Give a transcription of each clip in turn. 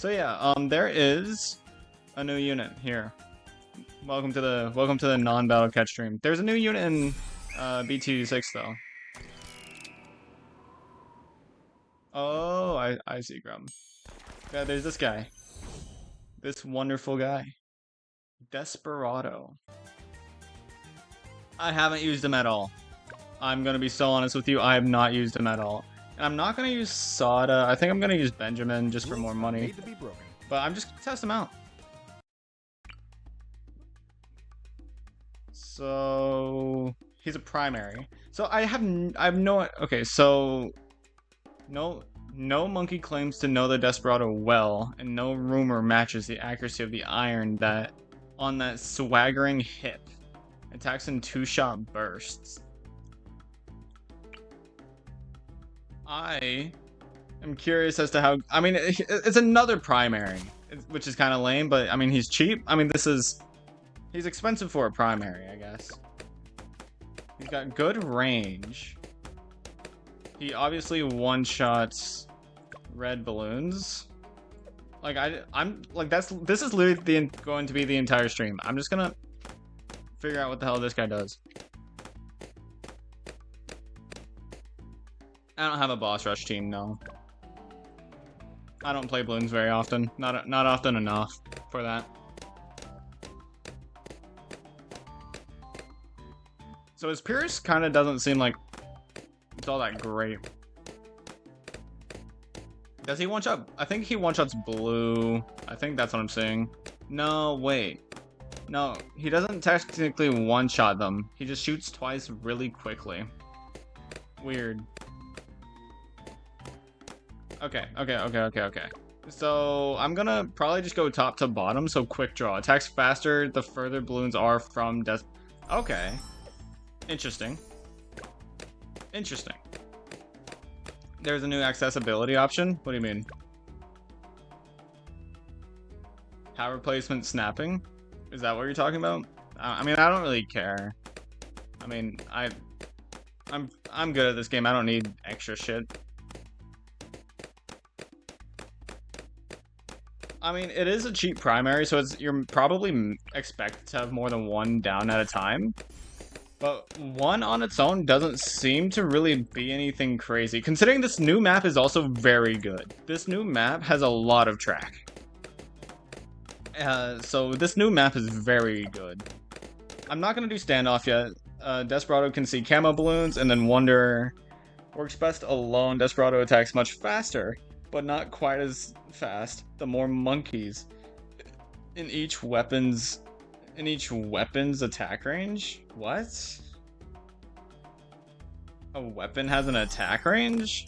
So yeah, there is a new unit here. Welcome to the non-battle catch stream. There's a new unit in BT6 though. Oh, I see, Grum. Yeah, there's this guy. This wonderful guy. Desperado. I haven't used him at all. I'm gonna be so honest with you, I have not used him at all. And I'm not gonna use Sada. I think I'm gonna use Benjamin just for more money. But I'm just gonna test him out. So he's a primary. So I have no okay, so no monkey claims to know the Desperado well, and no rumor matches the accuracy of the iron that on that swaggering hip. Attacks in 2-shot bursts. I am curious as to how. I mean, it's another primary, which is kind of lame, but I mean, he's cheap. I mean, he's expensive for a primary, I guess. He's got good range. He obviously one-shots red balloons. Like I'm like this is literally going to be the entire stream. I'm just gonna figure out what the hell this guy does. I don't have a boss rush team, no. I don't play Bloons very often. Not often enough for that. So his Pierce kind of doesn't seem like it's all that great. Does he one-shot? I think he one-shots blue. I think that's what I'm saying. No, wait. No, he doesn't technically one-shot them. He just shoots twice really quickly. Weird. Okay. So I'm gonna probably just go top to bottom. So quick draw. Attacks faster the further balloons are from Okay. Interesting. There's a new accessibility option. What do you mean? Power replacement snapping? Is that what you're talking about? I mean, I don't really care. I mean, I'm good at this game. I don't need extra shit. I mean, it is a cheap primary, so you're probably expected to have more than one down at a time. But one on its own doesn't seem to really be anything crazy, considering this new map is also very good. This new map has a lot of track. So this new map is very good. I'm not going to do standoff yet. Desperado can see camo balloons, and then Wonder works best alone. Desperado attacks much faster, but not quite as fast. The more monkeys in each weapon's attack range? What? A weapon has an attack range?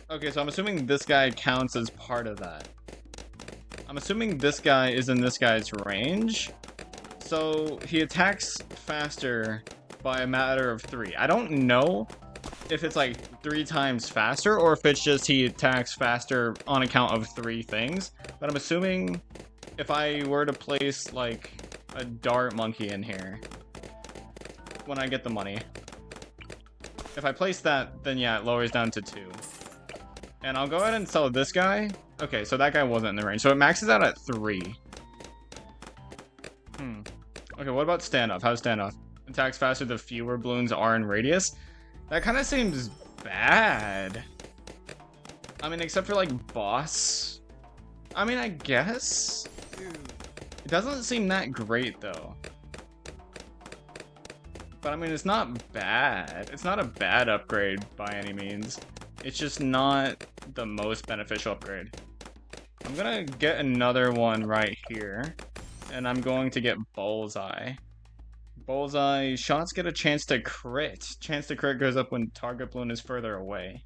Okay, so I'm assuming this guy counts as part of that. I'm assuming this guy is in this guy's range. So he attacks faster by a matter of 3. I don't know if it's like 3 times faster or if it's just he attacks faster on account of 3 things. But I'm assuming if I were to place like a dart monkey in here when I get the money, if I place that, then yeah, it lowers down to 2. And I'll go ahead and sell this guy. Okay, so that guy wasn't in the range. So it maxes out at 3. Okay, what about standoff? How's standoff? Attacks faster the fewer balloons are in radius. That kind of seems bad. I mean, except for like boss. I mean, I guess. It doesn't seem that great though. But I mean, it's not bad. It's not a bad upgrade by any means. It's just not the most beneficial upgrade. I'm gonna get another one right here. And I'm going to get Bullseye. Bullseye shots get a chance to crit. Chance to crit goes up when target balloon is further away.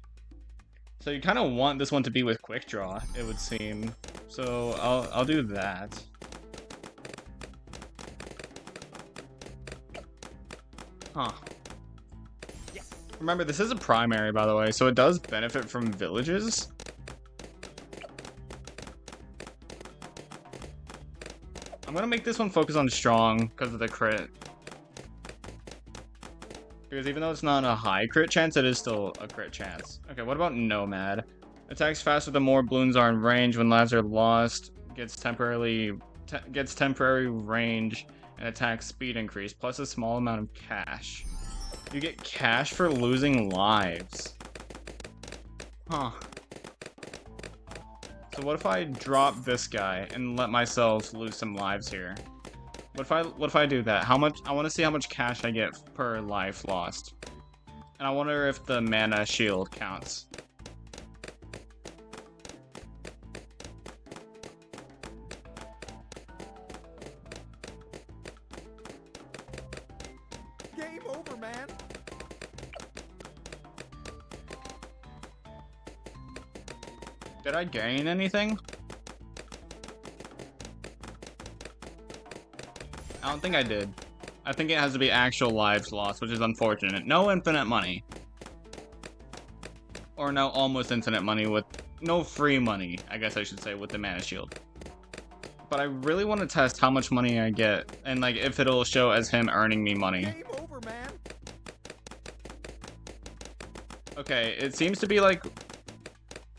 So you kind of want this one to be with quick draw, it would seem. So I'll do that. Huh. Remember, this is a primary, by the way, so it does benefit from villages. I'm gonna make this one focus on strong because of the crit. Because even though it's not a high crit chance, it is still a crit chance. Okay, what about Nomad? Attacks faster the more balloons are in range. When lives are lost, gets temporary range and attack speed increase, plus a small amount of cash. You get cash for losing lives. Huh. So what if I drop this guy and let myself lose some lives here? What if I do that? How much? I want to see how much cash I get per life lost. And I wonder if the mana shield counts. Game over, man. Did I gain anything? I don't think I did. I think it has to be actual lives lost, which is unfortunate. No infinite money. Or no almost infinite money with... No free money, I guess I should say, with the mana shield. But I really want to test how much money I get, and like if it'll show as him earning me money. Game over, man. Okay, it seems to be like...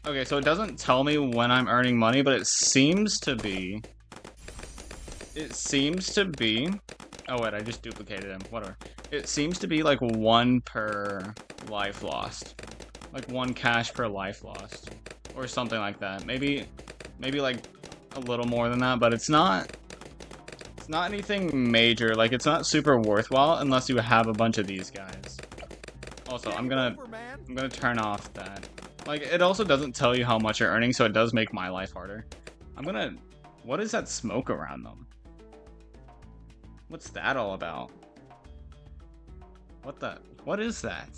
Okay, so it doesn't tell me when I'm earning money, but it seems to be... Oh wait, I just duplicated him. Whatever. It seems to be like 1 per life lost. Like 1 cash per life lost. Or something like that. Maybe like a little more than that, but it's not anything major. Like it's not super worthwhile unless you have a bunch of these guys. Also, I'm gonna turn off that. Like it also doesn't tell you how much you're earning, so it does make my life harder. What is that smoke around them? What's that all about? What is that?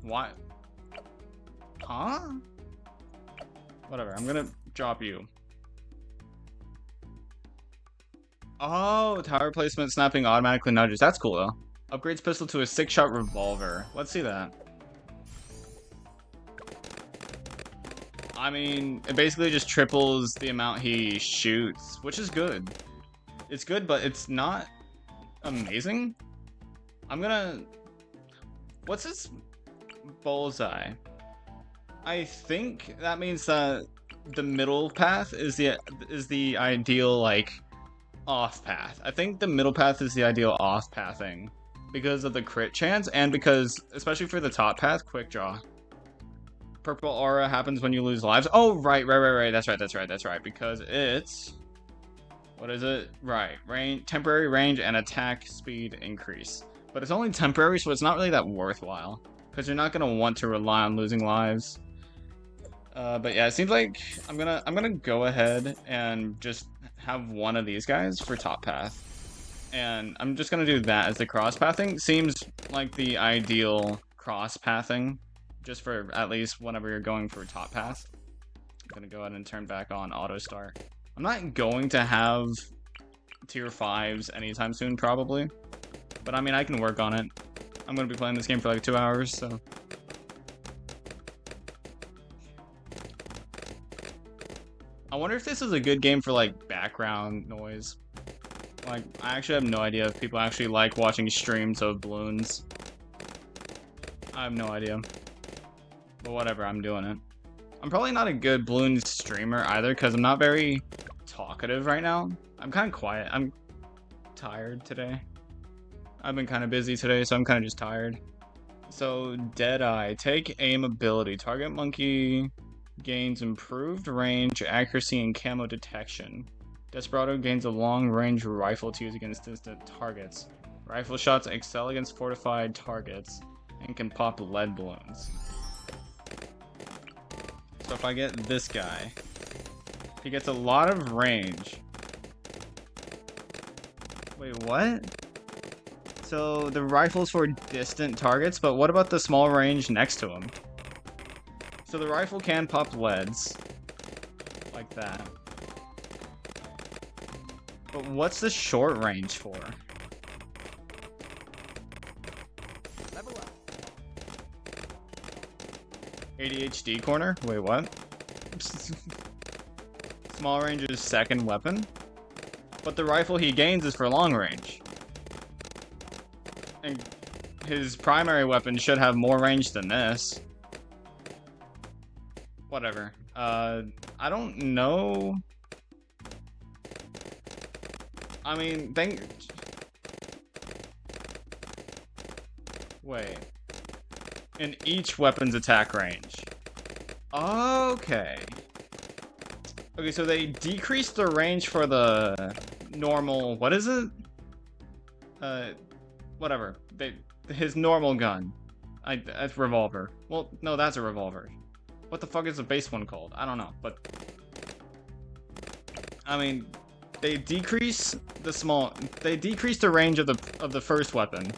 Why? Huh? Whatever, I'm gonna drop you. Oh, tower placement snapping automatically nudges. That's cool though. Upgrades pistol to a 6-shot revolver. Let's see that. I mean, it basically just triples the amount he shoots, which is good. It's good, but it's not amazing. What's his bullseye? I think that means that the middle path is the ideal, like, off path. I think the middle path is the ideal off pathing because of the crit chance and because, especially for the top path, quick draw. Purple aura happens when you lose lives. Oh, right. That's right. Because it's... What is it? Right. Temporary range and attack speed increase. But it's only temporary, so it's not really that worthwhile. Because you're not going to want to rely on losing lives. But yeah, it seems like I'm gonna go ahead and just have one of these guys for top path. And I'm just gonna do that as the cross pathing. Seems like the ideal cross pathing. Just for at least whenever you're going for top path. I'm gonna go ahead and turn back on auto start. I'm not going to have tier 5s anytime soon, probably. But I mean, I can work on it. I'm gonna be playing this game for like 2 hours, so... I wonder if this is a good game for like background noise. Like, I actually have no idea if people actually like watching streams of Bloons. I have no idea. But whatever, I'm doing it. I'm probably not a good Bloons streamer either, because I'm not very talkative right now. I'm kind of quiet. I'm tired today. I've been kind of busy today, so I'm kind of just tired. So, Deadeye. Take aim ability. Target monkey gains improved range, accuracy, and camo detection. Desperado gains a long-range rifle to use against distant targets. Rifle shots excel against fortified targets and can pop lead balloons. So if I get this guy, he gets a lot of range. Wait, what? So the rifle's for distant targets, but what about the small range next to him? So the rifle can pop leads. Like that. But what's the short range for? Level up. ADHD corner? Wait, what? Small range is second weapon. But the rifle he gains is for long range. And his primary weapon should have more range than this. Whatever. I don't know. I mean, wait. In each weapon's attack range. Okay. Okay, so they decreased the range for the normal... What is it? Whatever. His normal gun. That's revolver. Well, no, that's a revolver. What the fuck is the base one called? I don't know, but... I mean, they decrease the range of the first weapon.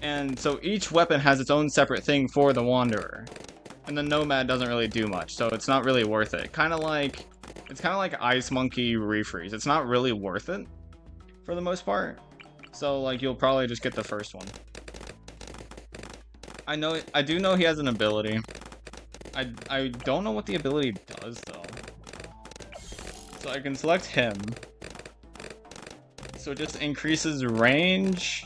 And so each weapon has its own separate thing for the Wanderer. And the Nomad doesn't really do much, so it's not really worth it. It's kind of like Ice Monkey Refreeze. It's not really worth it, for the most part. So, like, you'll probably just get the first one. I do know he has an ability. I don't know what the ability does, though. So I can select him. So it just increases range.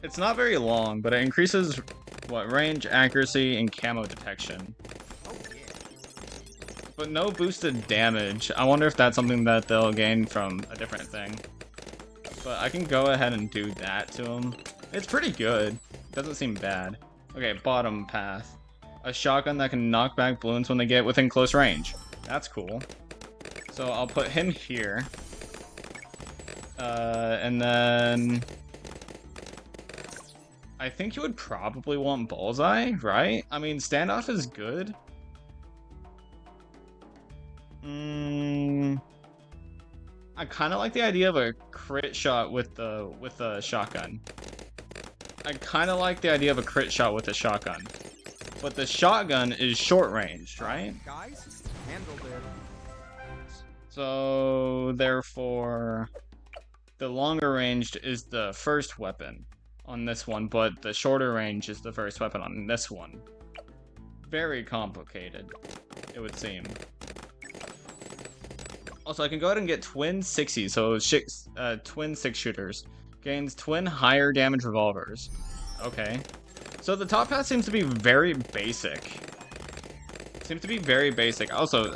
It's not very long, but it increases, what, range, accuracy, and camo detection. But no boosted damage. I wonder if that's something that they'll gain from a different thing. But I can go ahead and do that to him. It's pretty good. Doesn't seem bad. Okay, bottom path. A shotgun that can knock back balloons when they get within close range. That's cool. So I'll put him here. And then... I think you would probably want Bullseye, right? I mean, Standoff is good. I kind of like the idea of a crit shot with the shotgun. I kind of like the idea of a crit shot with a shotgun. But the shotgun is short ranged, right? Guys, handled it. So, therefore, the longer ranged is the first weapon on this one, but the shorter range is the first weapon on this one. Very complicated, it would seem. Also, I can go ahead and get twin 60s, so twin 6-shooters. Gains twin higher damage revolvers. Okay. So the top path seems to be very basic. Also,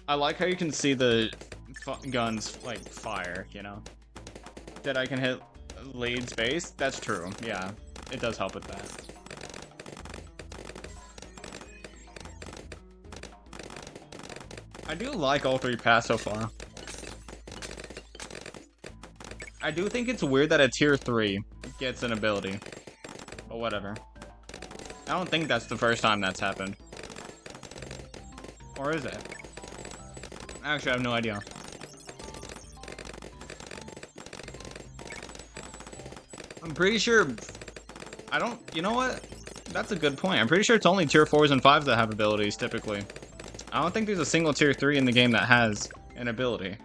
I like how you can see the guns, like, fire, you know? That I can hit lead space? That's true, yeah. It does help with that. I do like all three paths so far. I do think it's weird that a tier 3 gets an ability. But whatever. I don't think that's the first time that's happened. Or is it? Actually, I have no idea. I'm pretty sure... You know what? That's a good point. I'm pretty sure it's only tier 4s and 5s that have abilities, typically. I don't think there's a single tier 3 in the game that has an ability.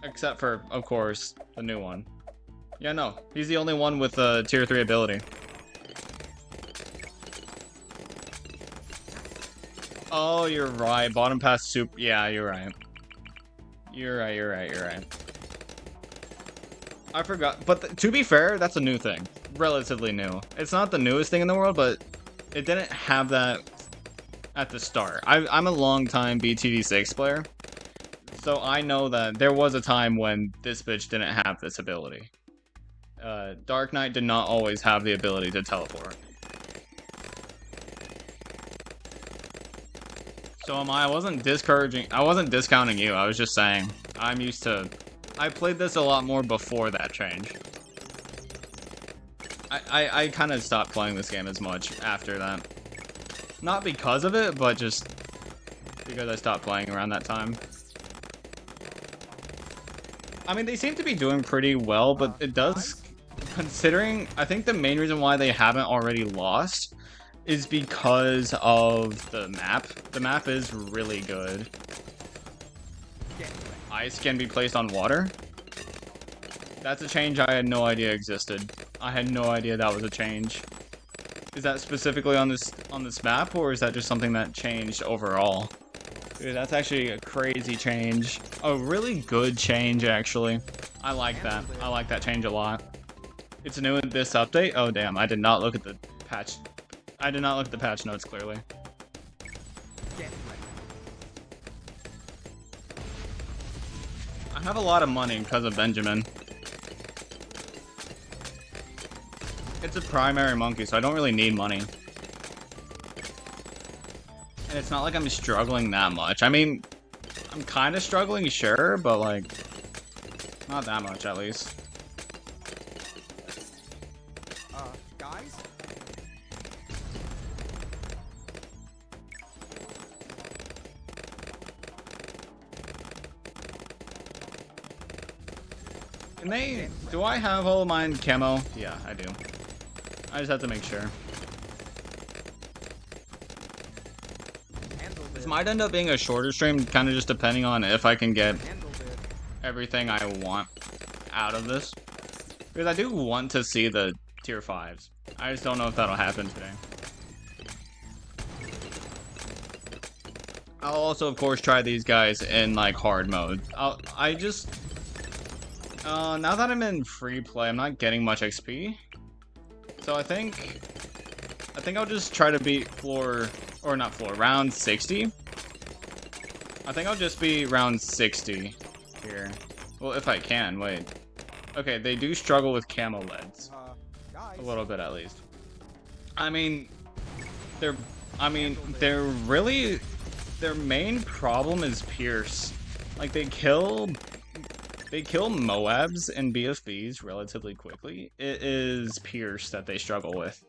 Except for, of course, the new one. Yeah, no. He's the only one with a tier 3 ability. Oh, you're right. Bottom pass soup. Yeah, you're right. You're right. I forgot. But to be fair, that's a new thing. Relatively new. It's not the newest thing in the world, but it didn't have that at the start. I'm a long time BTD6 player, so I know that there was a time when this bitch didn't have this ability. Dark Knight did not always have the ability to teleport. So I wasn't discounting you. I was just saying I played this a lot more before that change. I kind of stopped playing this game as much after that. Not because of it, but just because I stopped playing around that time. I mean, they seem to be doing pretty well, but it does... Considering, I think the main reason why they haven't already lost is because of the map. The map is really good. Ice can be placed on water. That's a change I had no idea existed. I had no idea that was a change. Is that specifically on this map, or is that just something that changed overall? Dude, that's actually a crazy change. A really good change, actually. I like that. I like that change a lot. It's new in this update? Oh, damn. I did not look at the patch. I did not look at the patch notes, clearly. Get ready. I have a lot of money because of Benjamin. It's a primary monkey, so I don't really need money. And it's not like I'm struggling that much. I mean, I'm kind of struggling, sure, but like, not that much at least. Guys? Can they, do I have all of mine camo? Yeah, I do. I just have to make sure. This might end up being a shorter stream, kind of just depending on if I can get everything I want out of this. Because I do want to see the tier 5s. I just don't know if that'll happen today. I'll also, of course, try these guys in, like, hard mode. now that I'm in free play, I'm not getting much XP. So I think I'll just try to beat round 60. I think I'll just be round 60 here. Well, if I can, wait. Okay, they do struggle with camo leads. Guys? A little bit at least. I mean, their main problem is Pierce. Like, they kill Moabs and BFBs relatively quickly. It is Pierce that they struggle with.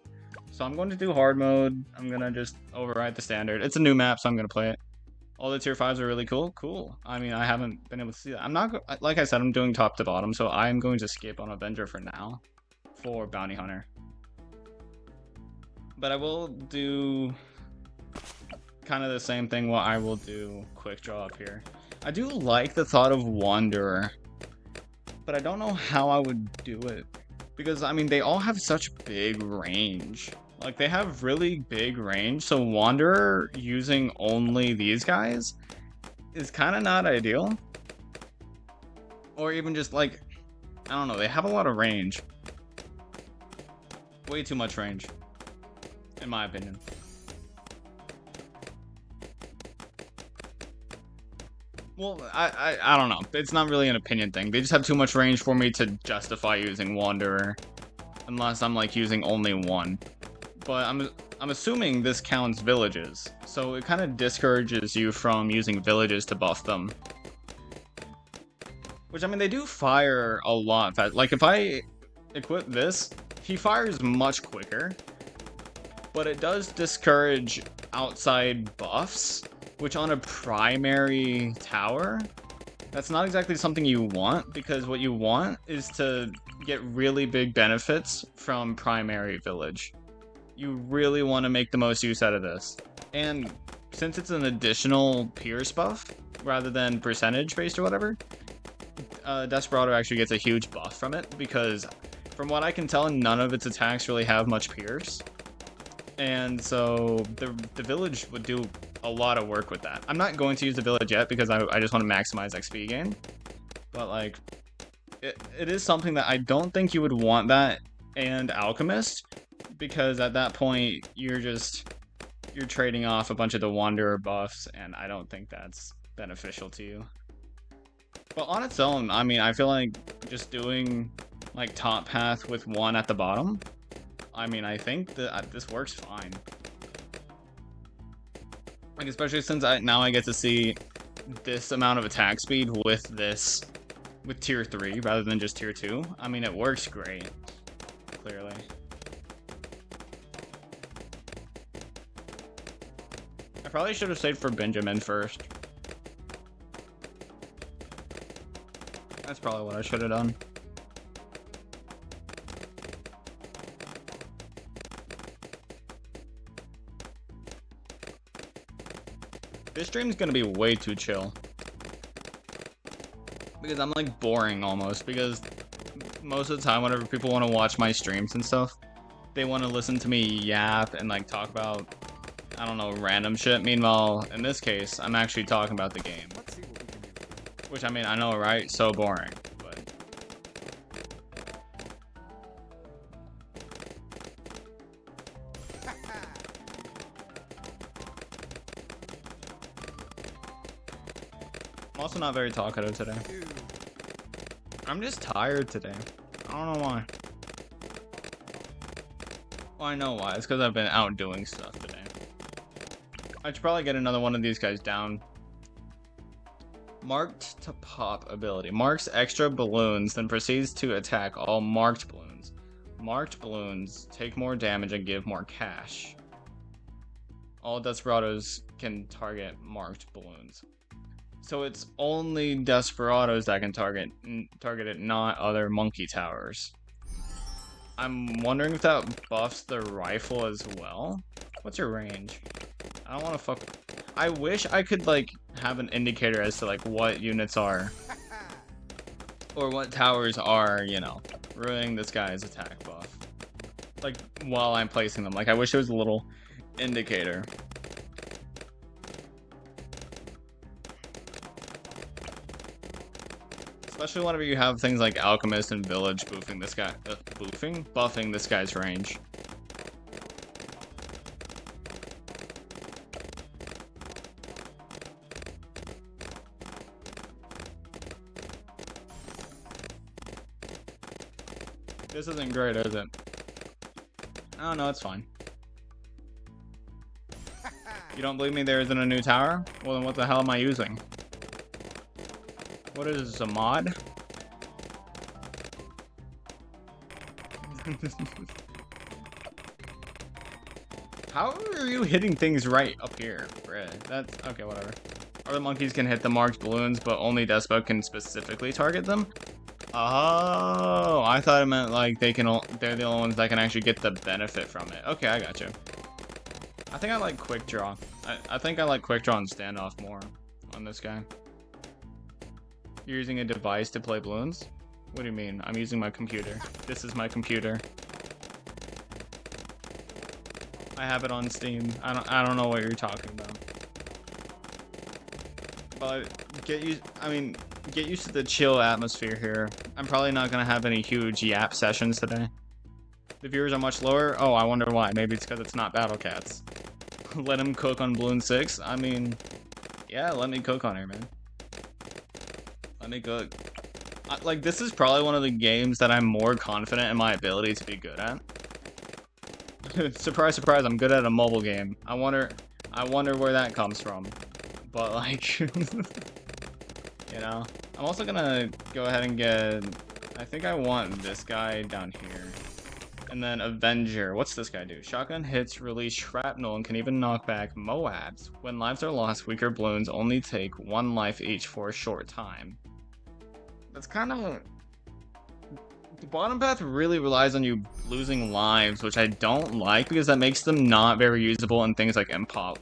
So I'm going to do hard mode. I'm going to just override the standard. It's a new map, so I'm going to play it. All the tier 5s are really cool. Cool. I mean, I haven't been able to see that. I'm not, like I said, I'm doing top to bottom, so I'm going to skip on Avenger for now for Bounty Hunter. But I will do kind of the same thing what I will do quick draw up here. I do like the thought of Wanderer, but I don't know how I would do it. Because, I mean, they all have such big range. Like, they have really big range, so Wanderer using only these guys is kind of not ideal. Or even just, like, I don't know, they have a lot of range. Way too much range, in my opinion. Well, I don't know. It's not really an opinion thing. They just have too much range for me to justify using Wanderer. Unless I'm, like, using only one. But I'm assuming this counts villages. So it kind of discourages you from using villages to buff them. Which, I mean, they do fire a lot fast. Like, if I equip this, he fires much quicker. But it does discourage outside buffs. Which on a primary tower, that's not exactly something you want, because what you want is to get really big benefits from primary village. You really want to make the most use out of this. And since it's an additional Pierce buff, rather than percentage based or whatever, Desperado actually gets a huge buff from it, because from what I can tell, none of its attacks really have much Pierce. And so the village would do a lot of work with that. I'm not going to use the village yet because I just want to maximize XP gain. But like, it is something that I don't think you would want that and Alchemist, because at that point you're trading off a bunch of the Wanderer buffs, and I don't think that's beneficial to you. But on its own, I mean, I feel like just doing like top path with one at the bottom, I mean, I think that this works fine. Like, especially since now I get to see this amount of attack speed with tier 3 rather than just tier 2. I mean, it works great, clearly. I probably should have stayed for Benjamin first. That's probably what I should have done. This stream's gonna be way too chill. Because I'm like boring almost, because most of the time whenever people want to watch my streams and stuff, they want to listen to me yap and like talk about, I don't know, random shit. Meanwhile, in this case, I'm actually talking about the game. Let's see what we can do. Which, I mean, I know, right? So boring, but... I'm also not very talkative today. I'm just tired today. I don't know why. Well, I know why. It's because I've been out doing stuff today. I should probably get another one of these guys down. Marked to pop ability. Marks extra balloons, then proceeds to attack all marked balloons. Marked balloons take more damage and give more cash. All Desperados can target marked balloons. So it's only Desperados that can target it, not other monkey towers. I'm wondering if that buffs the rifle as well. What's your range? I don't want to fuck. I wish I could like have an indicator as to like what units are or what towers are, you know, ruining this guy's attack buff. Like while I'm placing them. Like I wish there was a little indicator. Especially whenever you have things like Alchemist and Village buffing this guy, buffing this guy's range. This isn't great, is it? Oh no, it's fine. You don't believe me there isn't a new tower? Well then what the hell am I using? What is this, a mod? How are you hitting things right up here, Fred? That's okay, whatever. Other monkeys can hit the marked balloons, but only Despo can specifically target them. Oh, I thought it meant like they're the only ones that can actually get the benefit from it. Okay, I got you. I think I like quick draw. I think I like quick draw and standoff more on this guy. You're using a device to play Bloons? What do you mean? I'm using my computer. This is my computer. I have it on Steam. I don't know what you're talking about. But get used to the chill atmosphere here. I'm probably not gonna have any huge yap sessions today. The viewers are much lower. Oh, I wonder why. Maybe it's because it's not Battle Cats. Let him cook on Bloons 6. I mean, yeah, let me cook on here, man. Let me cook. Like, this is probably one of the games that I'm more confident in my ability to be good at. Surprise, surprise, I'm good at a mobile game. I wonder where that comes from. But, like, you know. I'm also gonna go ahead and get... I think I want this guy down here. And then Avenger. What's this guy do? Shotgun hits release shrapnel and can even knock back Moabs. When lives are lost, weaker balloons only take 1 life each for a short time. That's kind of... The bottom path really relies on you losing lives, which I don't like because that makes them not very usable in things like Impoppable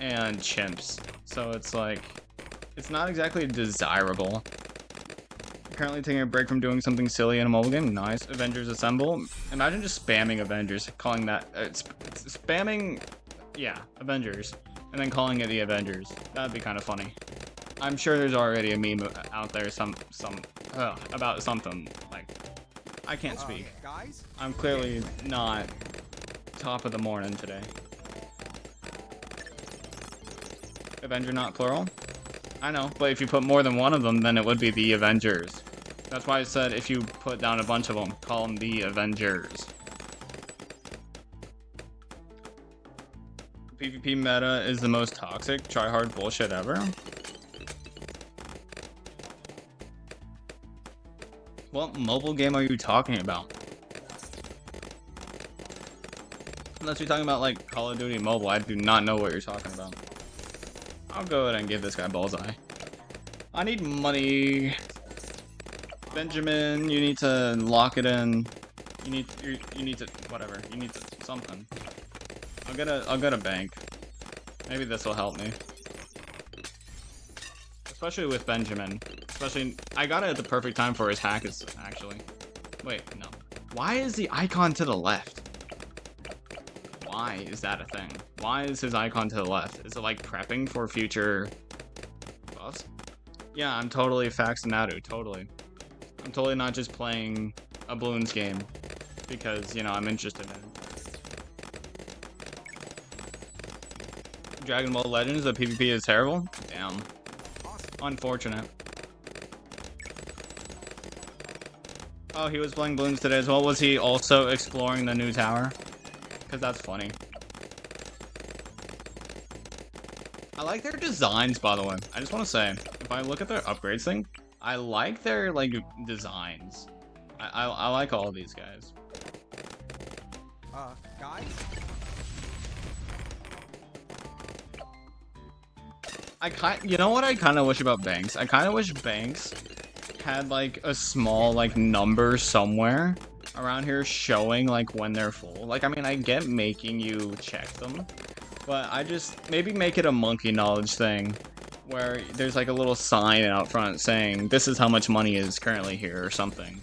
and Chimps. So it's like... It's not exactly desirable. Currently taking a break from doing something silly in a mobile game. Nice. Avengers Assemble. Imagine just spamming Avengers, calling that... spamming... Yeah, Avengers. And then calling it the Avengers. That'd be kind of funny. I'm sure there's already a meme out there about something. Like, I can't speak. Guys? I'm clearly not top of the morning today. Avenger not plural? I know, but if you put more than one of them, then it would be the Avengers. That's why I said if you put down a bunch of them, call them the Avengers. PvP meta is the most toxic, try-hard bullshit ever. What mobile game are you talking about? Unless you're talking about like Call of Duty Mobile, I do not know what you're talking about. I'll go ahead and give this guy Bullseye. I need money. Benjamin, you need to lock it in. You need to whatever. You need to something. I'll get a bank. Maybe this will help me. Especially with Benjamin. Especially I got it at the perfect time for his hack is actually. Wait, no. Why is the icon to the left? Why? why is that a thing? Why is his icon to the left? Is it like prepping for future buffs? Yeah, I'm totally Faxinatu, totally. I'm totally not just playing a Bloons game because, you know, I'm interested in it. Dragon Ball Legends, the PvP is terrible? Damn. Unfortunate. Oh, he was playing Bloons today as well. Was he also exploring the new tower? Because that's funny. I like their designs, by the way. I just want to say, if I look at their upgrades thing, I like their, like, designs. I like all of these guys. Guys? You know what I kind of wish about Banks? I kind of wish Banks had like a small like number somewhere around here showing like when they're full. Like, I mean, I get making you check them, but I just maybe make it a monkey knowledge thing where there's like a little sign out front saying this is how much money is currently here or something.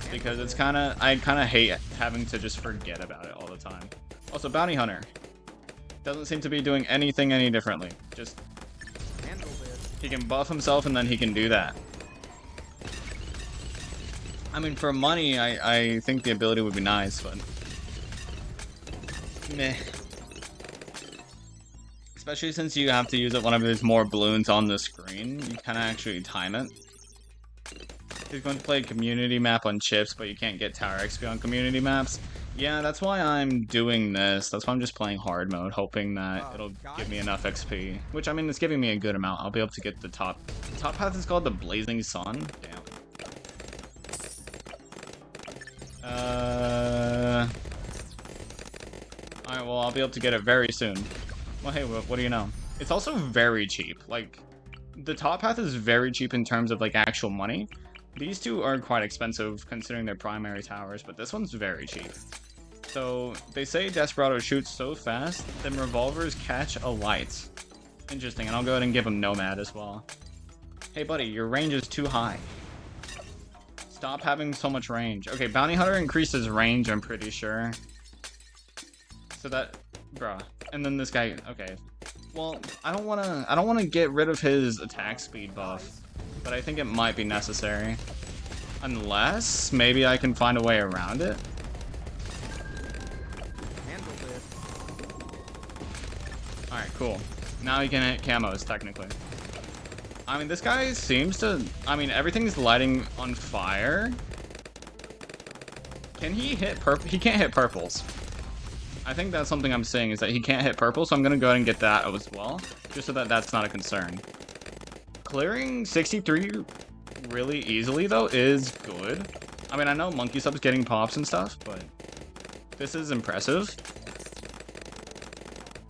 Because it's I kind of hate having to just forget about it all the time. Also, Bounty Hunter doesn't seem to be doing anything any differently. Just he can buff himself and then he can do that. I mean, for money, I think the ability would be nice, but meh. Especially since you have to use it whenever there's more balloons on the screen. You kind of actually time it. He's going to play a community map on chips, but you can't get tower XP on community maps. Yeah, that's why I'm doing this. That's why I'm just playing hard mode, hoping that it'll give me enough XP. Which, I mean, it's giving me a good amount. I'll be able to get the top. The top path is called the Blazing Sun. Damn. Alright, well, I'll be able to get it very soon. Well, hey, what do you know? It's also very cheap. Like, the top path is very cheap in terms of, like, actual money. These two are quite expensive considering their primary towers, but this one's very cheap. So, they say Desperado shoots so fast, then revolvers catch a light. Interesting, and I'll go ahead and give him Nomad as well. Hey buddy, your range is too high. Stop having so much range. Okay, Bounty Hunter increases range, I'm pretty sure. So that... bruh. And then this guy... okay. Well, I don't wanna get rid of his attack speed buff. But I think it might be necessary. Unless, maybe I can find a way around it. Alright, cool. Now he can hit camos, technically. I mean, this guy seems to... I mean, everything's lighting on fire. Can he hit purple? He can't hit purples. I think that's something I'm saying, is that he can't hit purple, so I'm going to go ahead and get that as well. Just so that that's not a concern. Clearing 63 really easily, though, is good. I mean, I know Monkey Sub's getting pops and stuff, but this is impressive.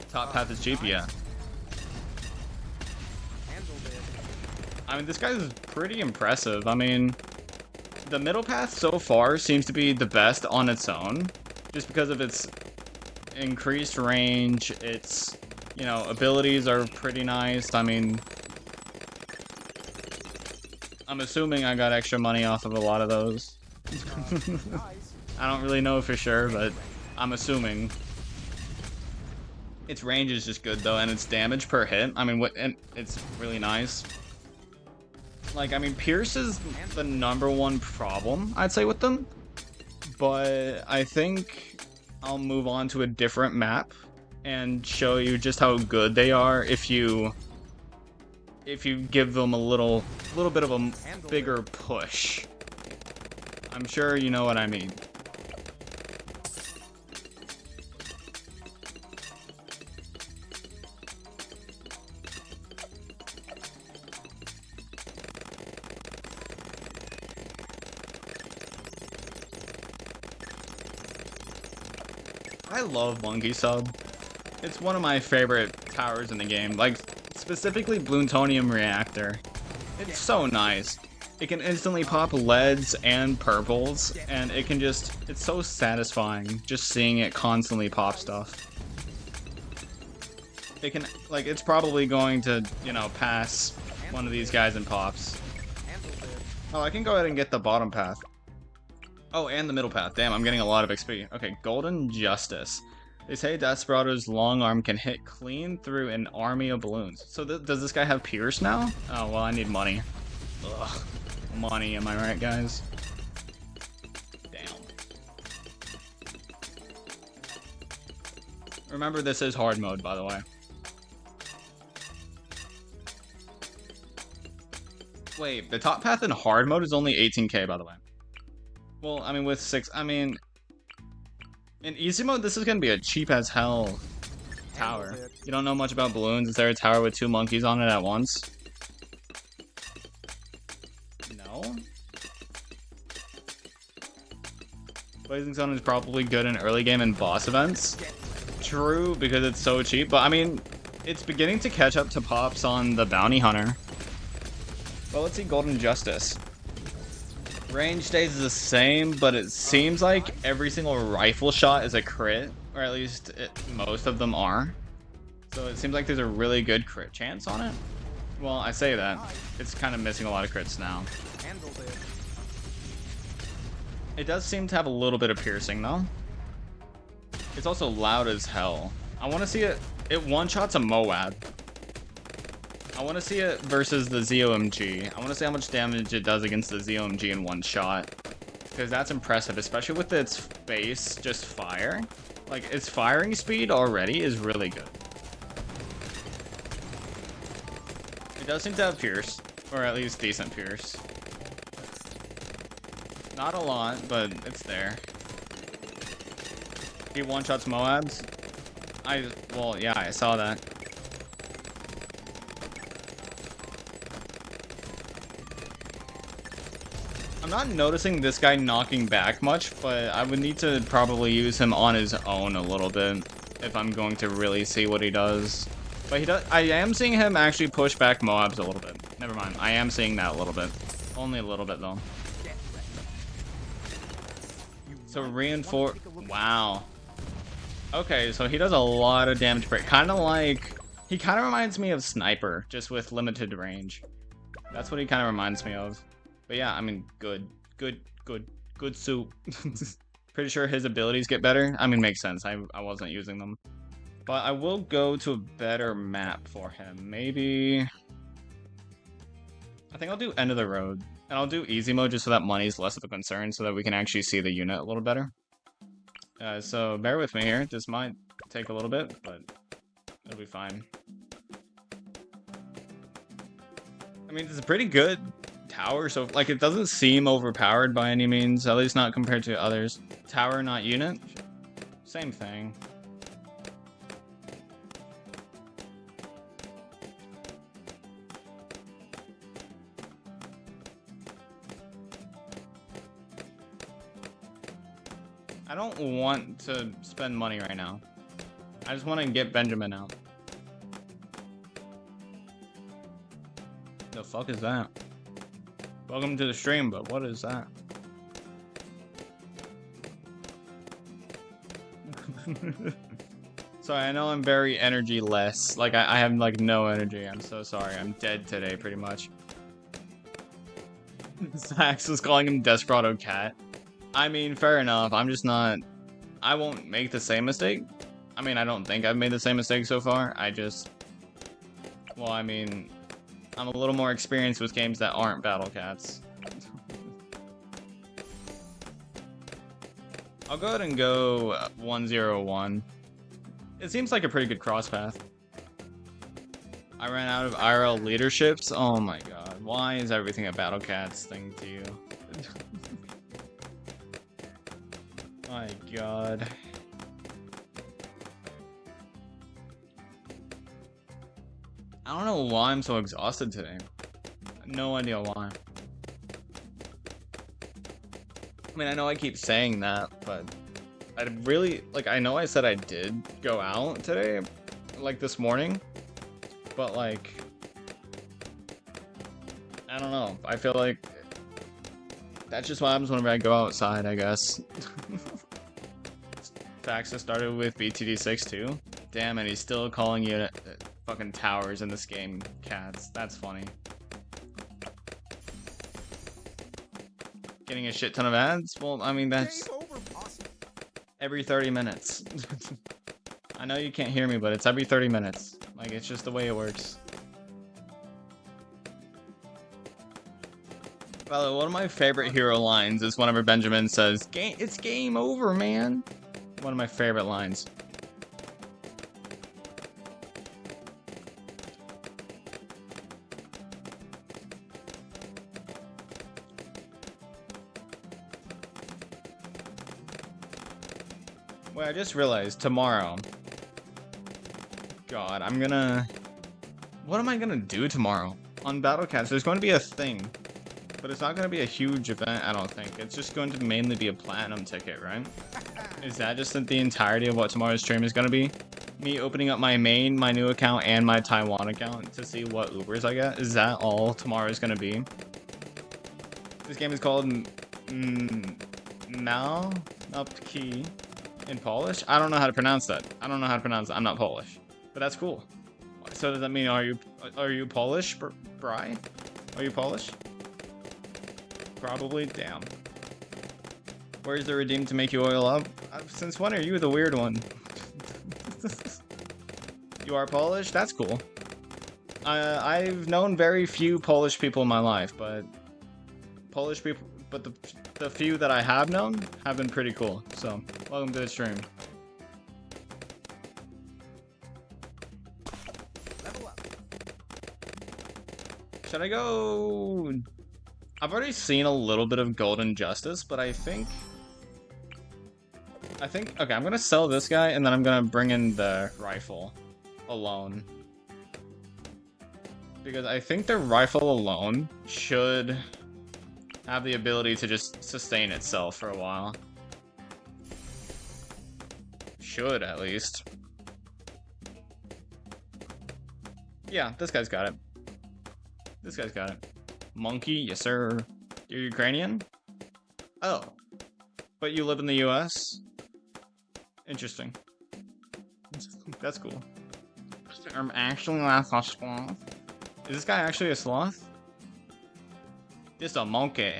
Top path is cheap, yeah. I mean, this guy's pretty impressive. I mean, the middle path so far seems to be the best on its own, just because of its increased range. Its, you know, abilities are pretty nice. I mean, I'm assuming I got extra money off of a lot of those. I don't really know for sure, but I'm assuming. Its range is just good though, and its damage per hit, I mean, it's really nice. Like, I mean, Pierce is the #1 problem, I'd say, with them. But I think I'll move on to a different map and show you just how good they are if you give them a little bit of a bigger push. I'm sure you know what I mean. I love Monkey Sub. It's one of my favorite towers in the game, like specifically Bloontonium Reactor. It's so nice. It can instantly pop leads and purples, and it can just, it's so satisfying just seeing it constantly pop stuff. It can, like, it's probably going to, you know, pass one of these guys in pops. Oh, I can go ahead and get the bottom path. Oh, and the middle path. Damn, I'm getting a lot of XP. Okay, Golden Justice. They say Desperado's long arm can hit clean through an army of balloons. So does this guy have Pierce now? Oh, well, I need money. Ugh. Money, am I right, guys? Damn. Remember, this is hard mode, by the way. Wait, the top path in hard mode is only 18k, by the way. Well, I mean, with 6... I mean... In easy mode, this is gonna be a cheap as hell tower. You don't know much about balloons. Is there a tower with 2 monkeys on it at once? No? Blazing Sun is probably good in early game and boss events. True, because it's so cheap, but I mean, it's beginning to catch up to Pops on the Bounty Hunter. Well, let's see Golden Justice. Range stays the same, but it seems like every single rifle shot is a crit, or at least most of them are. So it seems like there's a really good crit chance on it. Well, I say that. It's kind of missing a lot of crits now. It does seem to have a little bit of piercing, though. It's also loud as hell. I want to see it. It one-shots a Moab. I want to see it versus the ZOMG. I want to see how much damage it does against the ZOMG in one shot. Because that's impressive, especially with its base just fire. Like, its firing speed already is really good. It does seem to have Pierce. Or at least decent Pierce. Not a lot, but it's there. He one-shots Moabs. Well, yeah, I saw that. I'm not noticing this guy knocking back much, but I would need to probably use him on his own a little bit if I'm going to really see what he does. But he does. I am seeing him actually push back Moabs a little bit. Never mind. I am seeing that a little bit. Only a little bit, though. So reinforce. Wow. Okay, so he does a lot of damage. Kind of like... He kind of reminds me of Sniper, just with limited range. That's what he kind of reminds me of. But yeah, I mean, good soup. Pretty sure his abilities get better. I mean, makes sense. I wasn't using them. But I will go to a better map for him. Maybe... I think I'll do End of the Road. And I'll do easy mode just so that money's less of a concern, so that we can actually see the unit a little better. So bear with me here. This might take a little bit, but it'll be fine. I mean, it's a pretty good tower, so like it doesn't seem overpowered by any means, at least not compared to others. Tower, not unit. Same thing. I don't want to spend money right now. I just want to get Benjamin out. The fuck is that? Welcome to the stream, but what is that? Sorry, I know I'm very energy-less. Like, I have, like, no energy. I'm so sorry. I'm dead today, pretty much. Sax was calling him Desperado Cat. I mean, fair enough. I'm just not... I won't make the same mistake. I mean, I don't think I've made the same mistake so far. I just... Well, I mean... I'm a little more experienced with games that aren't Battle Cats. I'll go ahead and go 101. It seems like a pretty good cross path. I ran out of IRL leaderships. Oh my god. Why is everything a Battle Cats thing to you? My god. I don't know why I'm so exhausted today. No idea why. I mean, I know I keep saying that, but I really, like, I know I said I did go out today, like this morning, but like, I don't know. I feel like that's just what happens whenever I go outside, I guess. Faxa started with BTD6 too. Damn, and he's still calling you fucking towers in this game, cats. That's funny. Getting a shit ton of ads? Well, I mean, that's every 30 minutes. I know you can't hear me, but it's every 30 minutes. Like, it's just the way it works. By the way, one of my favorite hero lines is whenever Benjamin says, "It's game over, man." One of my favorite lines. Wait, I just realized tomorrow. God, what am I gonna do tomorrow? On Battlecast, there's going to be a thing. But it's not going to be a huge event, I don't think. It's just going to mainly be a platinum ticket, right? Is that just the entirety of what tomorrow's stream is going to be? Me opening up my main, my new account, and my Taiwan account to see what Ubers I get? Is that all tomorrow is going to be? This game is called Mal Upkey in Polish? I don't know how to pronounce that. I don't know how to pronounce it. I'm not Polish. But that's cool. So does that mean, are you Polish, Bri? Are you Polish? Probably. Damn. Where's the redeem to make you oil up? Since when are you the weird one? You are Polish? That's cool. I've known very few Polish people in my life, but the few that I have known have been pretty cool. So, welcome to the stream. Level up. Should I go? I've already seen a little bit of Golden Justice, but I think, okay, I'm gonna sell this guy, and then I'm gonna bring in the rifle alone. Because I think the rifle alone should have the ability to just sustain itself for a while. Should, at least. Yeah, this guy's got it. This guy's got it. Monkey, yes sir. You're Ukrainian? Oh. But you live in the US? Interesting. That's cool. I'm actually not a sloth. Is this guy actually a sloth? This a monkey.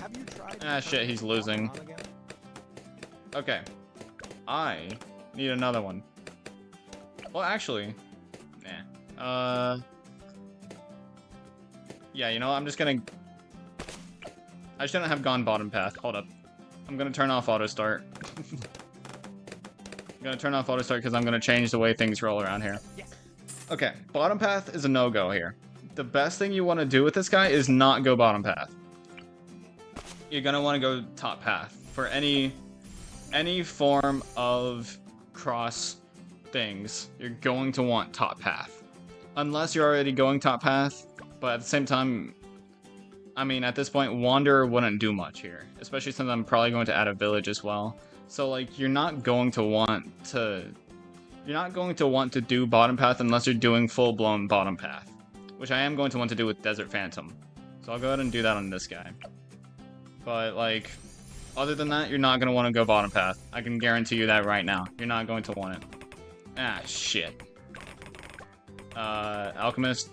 Have you tried? Ah shit, he's losing. Okay. I need another one. Well, actually, nah. Yeah, you know, I'm just gonna... I shouldn't have gone bottom path. Hold up. I'm gonna turn off auto start. I'm gonna turn off auto start because I'm gonna change the way things roll around here. Yes. Okay, bottom path is a no-go here. The best thing you want to do with this guy is not go bottom path. You're gonna want to go top path. For any form of cross things, you're going to want top path. Unless you're already going top path, but at the same time, I mean, at this point, Wanderer wouldn't do much here. Especially since I'm probably going to add a village as well. So, like, you're not going to want to do bottom path unless you're doing full-blown bottom path. Which I am going to want to do with Desert Phantom. So I'll go ahead and do that on this guy. But, like, other than that, you're not going to want to go bottom path. I can guarantee you that right now. You're not going to want it. Ah, shit. Alchemist.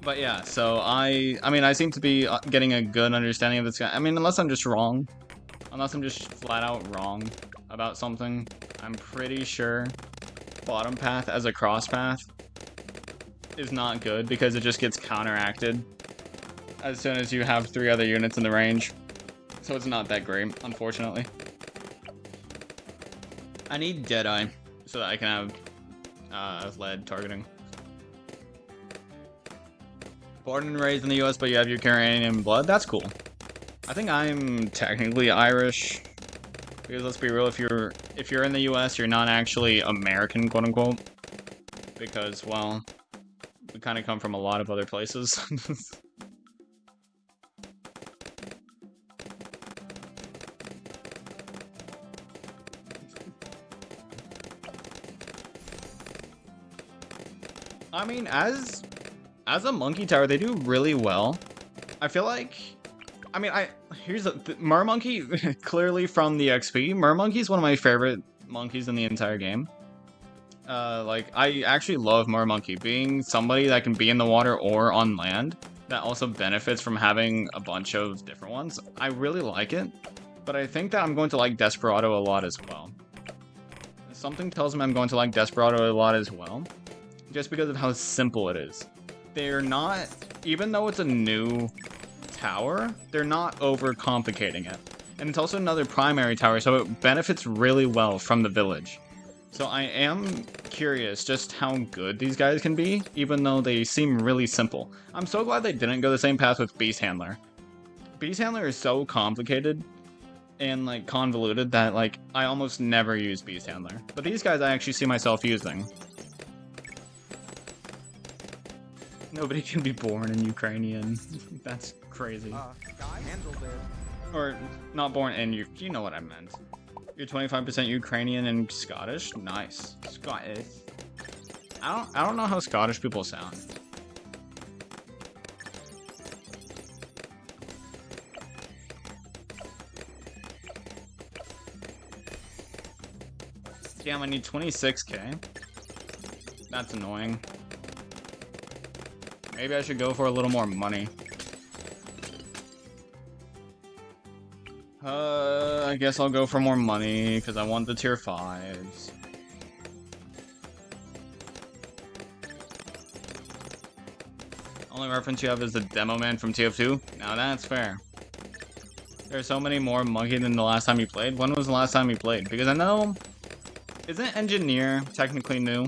But yeah, so I mean, I seem to be getting a good understanding of this guy. I mean, unless I'm just wrong. Unless I'm just flat out wrong about something. I'm pretty sure bottom path as a cross path is not good because it just gets counteracted as soon as you have 3 other units in the range. So it's not that great, unfortunately. I need Deadeye so that I can have lead targeting. Born and raised in the US, but you have Ukrainian blood? That's cool. I think I'm technically Irish. Because let's be real, if you're in the US, you're not actually American, quote unquote. Because, well, we kind of come from a lot of other places. I mean, as a monkey tower, they do really well. I feel like, I mean, here's the Mermonkey, clearly from the XP. Mermonkey is one of my favorite monkeys in the entire game. Like, I actually love Mermonkey. Being somebody that can be in the water or on land, that also benefits from having a bunch of different ones. I really like it. but I think that I'm going to like Desperado a lot as well. Something tells me I'm going to like Desperado a lot as well, just because of how simple it is. They're not, even though it's a new tower, they're not overcomplicating it. And it's also another primary tower, so it benefits really well from the village. So I am curious just how good these guys can be, even though they seem really simple. I'm so glad they didn't go the same path with Beast Handler. Beast Handler is so complicated and like convoluted that like I almost never use Beast Handler. But these guys I actually see myself using. Nobody can be born in Ukrainian. That's crazy. Guy handled it. Or not born in you know what I meant. You're 25% Ukrainian and Scottish? Nice. Scottish. I don't know how Scottish people sound. Damn, I need 26k. That's annoying. Maybe I should go for a little more money. I guess I'll go for more money because I want the tier 5s. Only reference you have is the demo man from TF2? Now that's fair. There's so many more monkey than the last time you played. When was the last time you played? Because I know... Isn't Engineer technically new?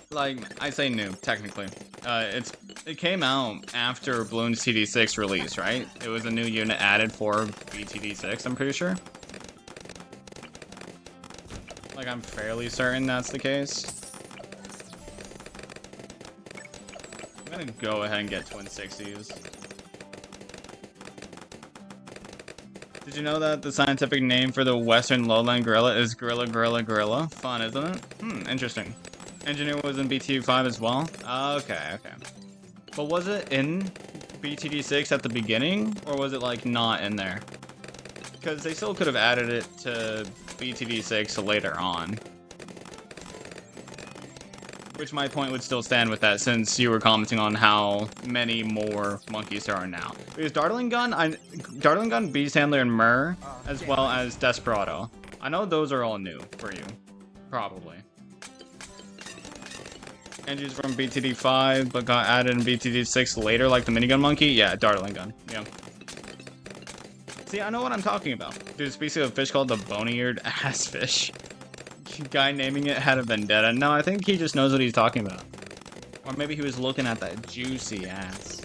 Like, I say new, technically. It came out after Bloons TD6 release, right? It was a new unit added for BTD6, I'm pretty sure. Like, I'm fairly certain that's the case. I'm gonna go ahead and get Twin 60s. Did you know that the scientific name for the Western lowland gorilla is gorilla, gorilla, gorilla? Fun, isn't it? Interesting. Engineer was in BTD5 as well? Okay, okay. But was it in BTD6 at the beginning, or was it, like, not in there? Because they still could have added it to BTD6 later on. Which my point would still stand with that, since you were commenting on how many more monkeys there are now. Because Dartling Gun, Beast Handler, and Myrrh, as well as Desperado. I know those are all new for you. Probably. Engines from BTD5, but got added in BTD6 later, like the minigun monkey? Yeah, Dartling Gun. Yeah. See, I know what I'm talking about. There's a species of fish called the bony-eared ass fish. Guy naming it had a vendetta. No, I think he just knows what he's talking about. Or maybe he was looking at that juicy ass.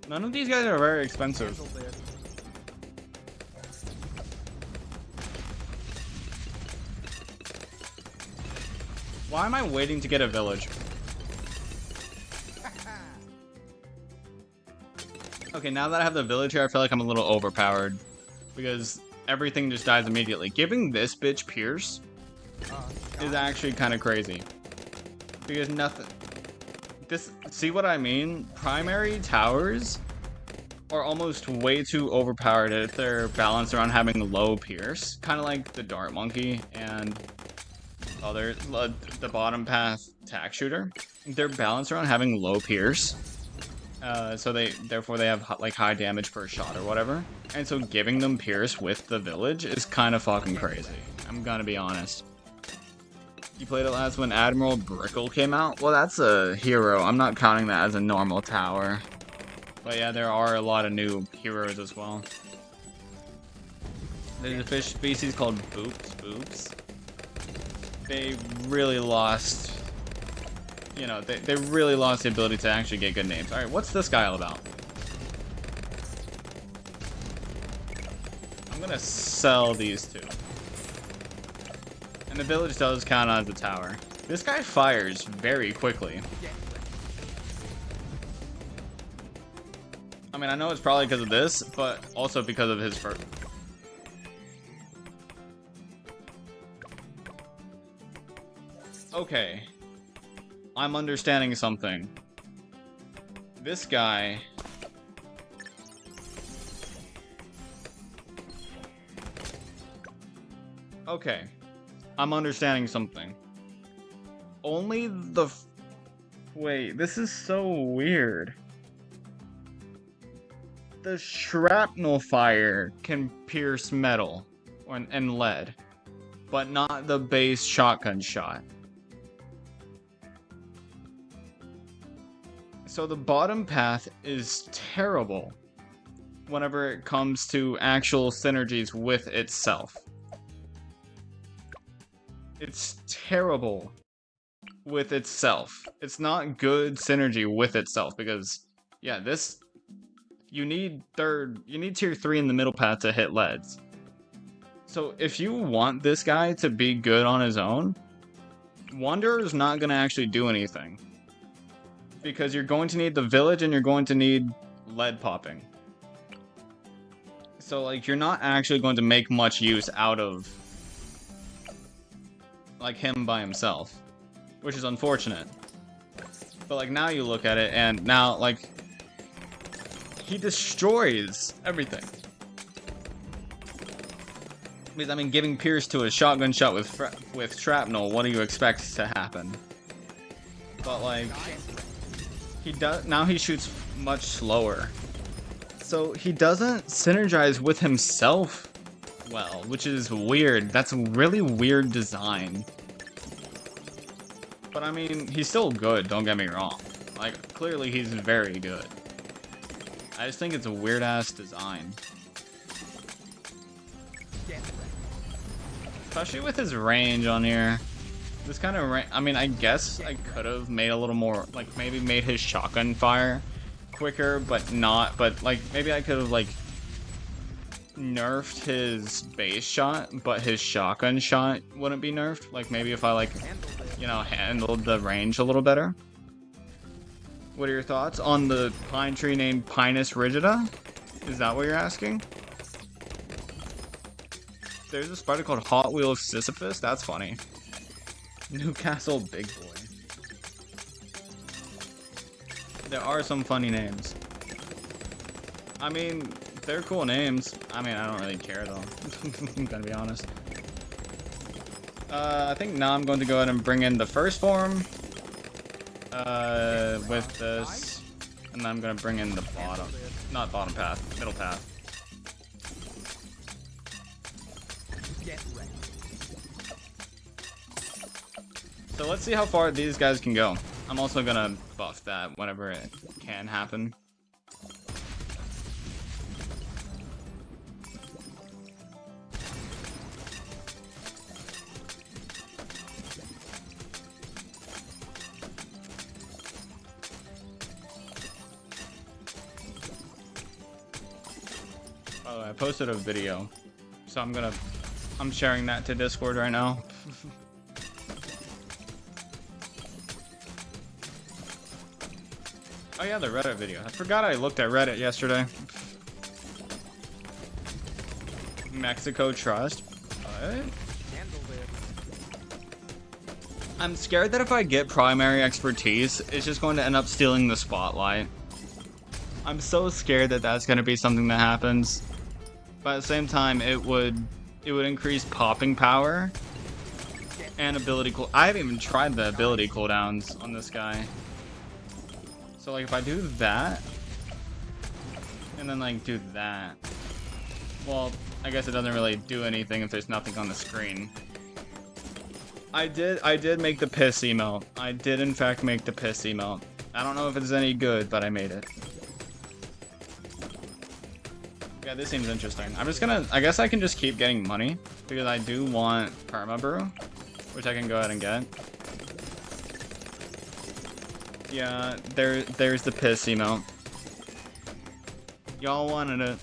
None of these guys are very expensive. Why am I waiting to get a village? Okay, now that I have the village here, I feel like I'm a little overpowered. Because everything just dies immediately. Giving this bitch Pierce is actually kind of crazy. Because nothing... See what I mean? Primary towers are almost way too overpowered if they're balanced around having low Pierce. Kind of like the Dart Monkey and the bottom path tack shooter. They're balanced around having low Pierce. So therefore they have like high damage per shot or whatever. And so giving them Pierce with the village is kind of fucking crazy. I'm gonna be honest. You played it last when Admiral Brickle came out? Well, that's a hero. I'm not counting that as a normal tower. But yeah, there are a lot of new heroes as well. There's a fish species called Boops. They really lost... You know, they really lost the ability to actually get good names. Alright, what's this guy all about? I'm gonna sell these two. And the village does count as a tower. This guy fires very quickly. I mean, I know it's probably because of this, but also because of his fur. Okay. I'm understanding something. This guy... Okay. I'm understanding something. Only the... Wait, this is so weird. The shrapnel fire can pierce metal and lead, but not the base shotgun shot. So the bottom path is terrible whenever it comes to actual synergies with itself. It's terrible with itself. It's not good synergy with itself because, yeah, this... You need tier 3 in the middle path to hit leads. So if you want this guy to be good on his own, Wanderer is not going to actually do anything. Because you're going to need the village and you're going to need lead popping. So, like, you're not actually going to make much use out of, like, him by himself. Which is unfortunate. But, like, now you look at it and now, like, he destroys everything. Because, I mean, giving Pierce to a shotgun shot with shrapnel, what do you expect to happen? But, like... Now he shoots much slower. So he doesn't synergize with himself well, which is weird. That's a really weird design. But I mean, he's still good, don't get me wrong. Like, clearly he's very good. I just think it's a weird-ass design. Especially with his range on here. This kind of I mean, I guess I could have made a little more, like, maybe made his shotgun fire quicker, but not, but, like, maybe I could have, like, nerfed his base shot, but his shotgun shot wouldn't be nerfed. Like, maybe if I, like, you know, handled the range a little better. What are your thoughts on the pine tree named Pinus rigida? Is that what you're asking? There's a spider called Hot Wheels Sisyphus? That's funny. Newcastle Big Boy. There are some funny names. I mean, they're cool names. I mean, I don't really care though. I'm gonna be honest. I think now I'm going to go ahead and bring in the first form. With this. And then I'm gonna bring in the bottom. Not bottom path, middle path. So let's see how far these guys can go. I'm also gonna buff that whenever it can happen. Oh, I posted a video, so I'm sharing that to Discord right now. Oh yeah, the Reddit video. I forgot I looked at Reddit yesterday. Mexico Trust. What? I'm scared that if I get primary expertise, it's just going to end up stealing the spotlight. I'm so scared that that's going to be something that happens. But at the same time, it would increase popping power and ability cool. I haven't even tried the ability cooldowns on this guy. So like if I do that and then like do that, well, I guess it doesn't really do anything if there's nothing on the screen. I did make the piss emote. I did in fact make the piss emote. I don't know if it's any good, but I made it. Yeah, this seems interesting. I'm just gonna, I guess I can just keep getting money because I do want perma brew, which I can go ahead and get. Yeah, there's the piss emote. Y'all wanted it.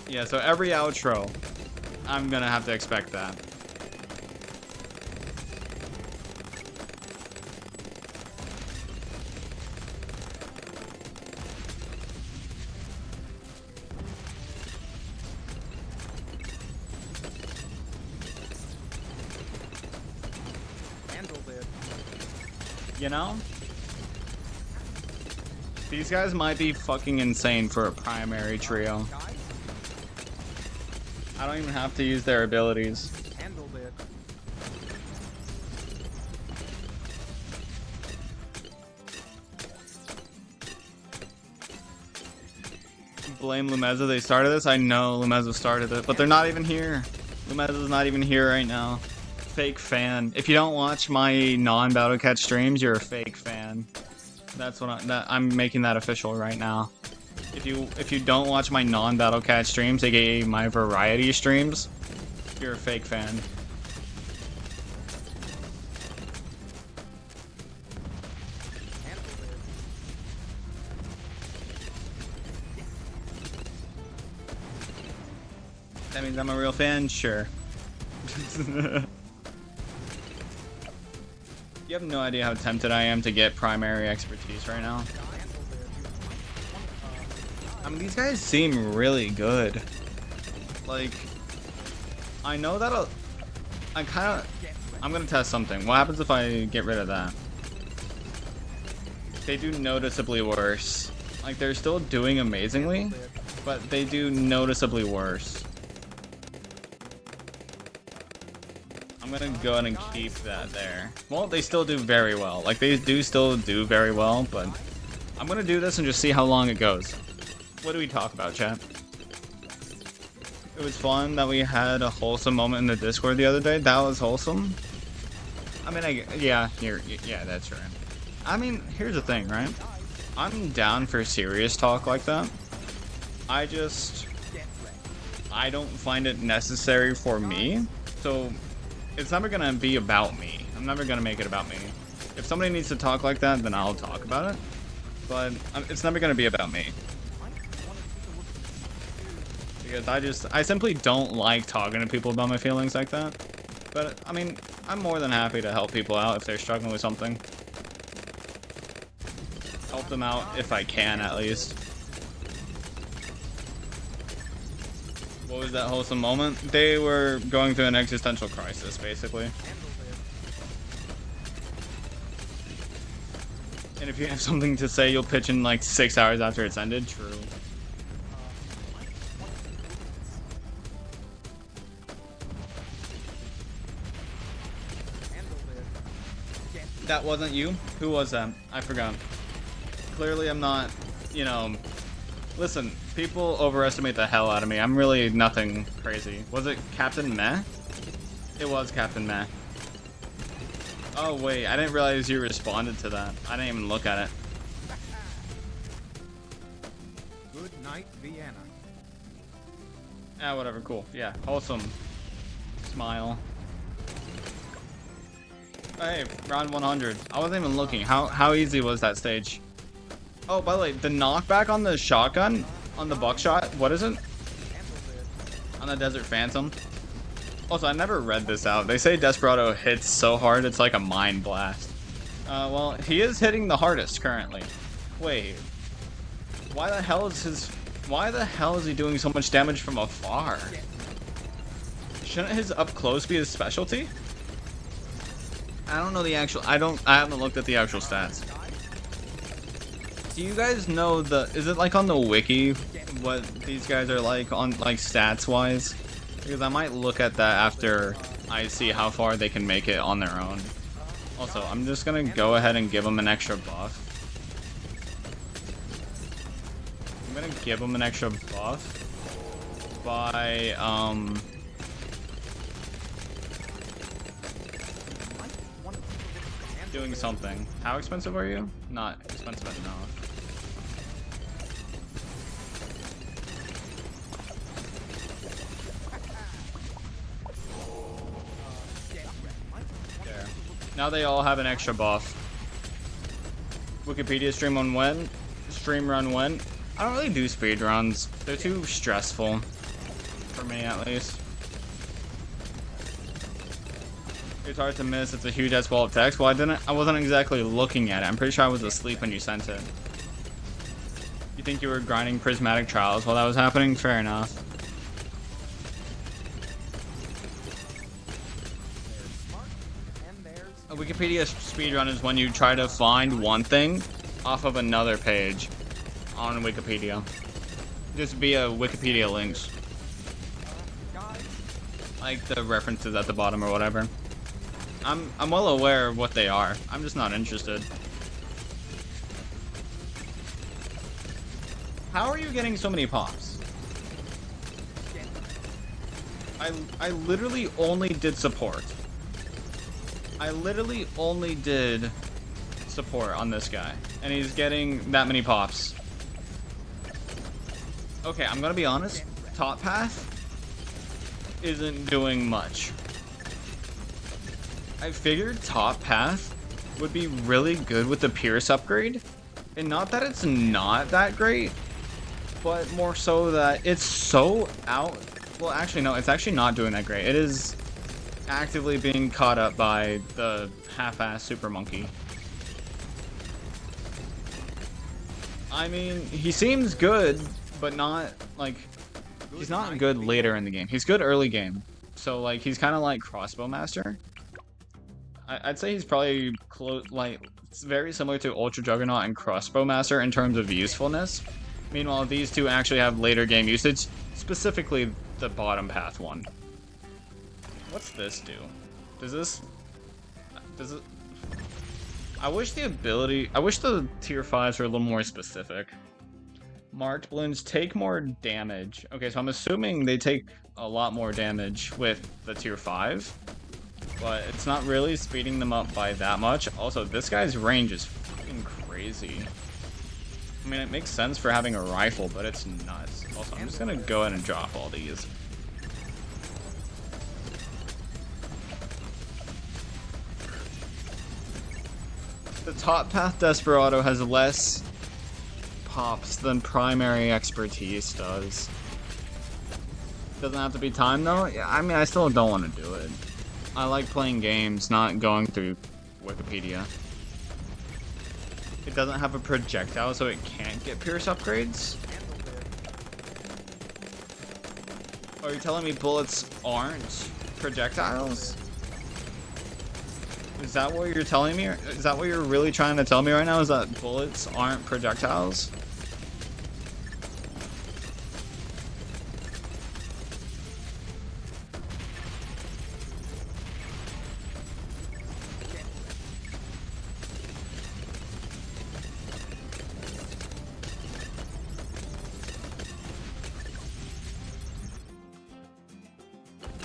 Yeah, so every outro, I'm gonna have to expect that. You know? These guys might be fucking insane for a primary trio. I don't even have to use their abilities. Handled it. Blame Lumeza, they started this? I know Lumeza started it, but they're not even here. Lumeza's not even here right now. Fake fan. If you don't watch my non-Battle Catch streams, you're a fake fan. That's what I'm making that official right now. If you don't watch my non-Battle Catch streams, aka my variety streams, you're a fake fan. That means I'm a real fan? Sure. You have no idea how tempted I am to get primary expertise right now. I mean, these guys seem really good. Like, I know that I'm gonna test something. What happens if I get rid of that? They do noticeably worse. Like, they're still doing amazingly, but they do noticeably worse. I'm gonna go ahead and keep that there. Well, they still do very well. Like, they do still do very well, but I'm gonna do this and just see how long it goes. What do we talk about, chat? It was fun that we had a wholesome moment in the Discord the other day. That was wholesome. I mean, yeah, that's right. I mean, here's the thing, right? I'm down for serious talk like that. I don't find it necessary for me. So, it's never gonna be about me. I'm never gonna make it about me. If somebody needs to talk like that, then I'll talk about it. But it's never gonna be about me. Because I simply don't like talking to people about my feelings like that. But, I mean, I'm more than happy to help people out if they're struggling with something. Help them out if I can, at least. What was that wholesome moment? They were going through an existential crisis, basically. And if you have something to say, you'll pitch in like 6 hours after it's ended. True. That wasn't you? Who was that? I forgot. Clearly I'm not, you know... Listen, people overestimate the hell out of me. I'm really nothing crazy. Was it Captain Meh? It was Captain Meh. Oh wait, I didn't realize you responded to that. I didn't even look at it. Good night, Vienna. Ah, whatever, cool. Yeah, wholesome. Smile. Hey, round 100. I wasn't even looking. How easy was that stage? Oh, by the way, the knockback on the shotgun, on the buckshot, what is it? On the Desert Phantom. Also, I never read this out. They say Desperado hits so hard, it's like a mind blast. Well, he is hitting the hardest currently. Wait. Why the hell is he doing so much damage from afar? Shouldn't his up close be his specialty? I don't know the actual, I haven't looked at the actual stats. Do you guys know is it like on the wiki what these guys are like on like stats wise? Because I might look at that after I see how far they can make it on their own. Also, I'm just gonna go ahead and give them an extra buff. I'm gonna give them an extra buff by doing something. How expensive are you? Not expensive enough. There. Now they all have an extra buff. Wikipedia stream on when? Stream run when? I don't really do speed runs. They're too stressful. For me, at least. It's hard to miss. It's a huge ass wall of text. Well, I wasn't exactly looking at it. I'm pretty sure I was asleep when you sent it. You think you were grinding prismatic trials while that was happening? Fair enough. A Wikipedia speedrun is when you try to find one thing off of another page. on Wikipedia. Just via Wikipedia links. Like the references at the bottom or whatever. I'm well aware of what they are. I'm just not interested. How are you getting so many pops? I literally only did support. I literally only did support on this guy, and he's getting that many pops. Okay, I'm gonna be honest. Top path isn't doing much. I figured top path would be really good with the Pierce upgrade, and not that it's not that great, but more so that it's so out. Well, actually, no, it's actually not doing that great. It is actively being caught up by the half-ass Super Monkey. I mean, he seems good, but not, like, he's not good later in the game. He's good early game. So, like, he's kind of like Crossbow Master. I'd say he's probably like, it's very similar to Ultra Juggernaut and Crossbow Master in terms of usefulness. Meanwhile, these two actually have later game usage, specifically the bottom path one. What's this do? Does it... I wish the tier 5s were a little more specific. Marked balloons take more damage. Okay, so I'm assuming they take a lot more damage with the tier 5. But it's not really speeding them up by that much. Also, this guy's range is fucking crazy. I mean, it makes sense for having a rifle, but it's nuts. Also, I'm just gonna go ahead and drop all these. The top path Desperado has less pops than primary expertise does. Doesn't have to be time though. Yeah, I mean, I still don't want to do it. I like playing games, not going through Wikipedia. It doesn't have a projectile, so it can't get Pierce upgrades. Are you telling me bullets aren't projectiles? Is that what you're telling me? Is that what you're really trying to tell me right now? Is that bullets aren't projectiles?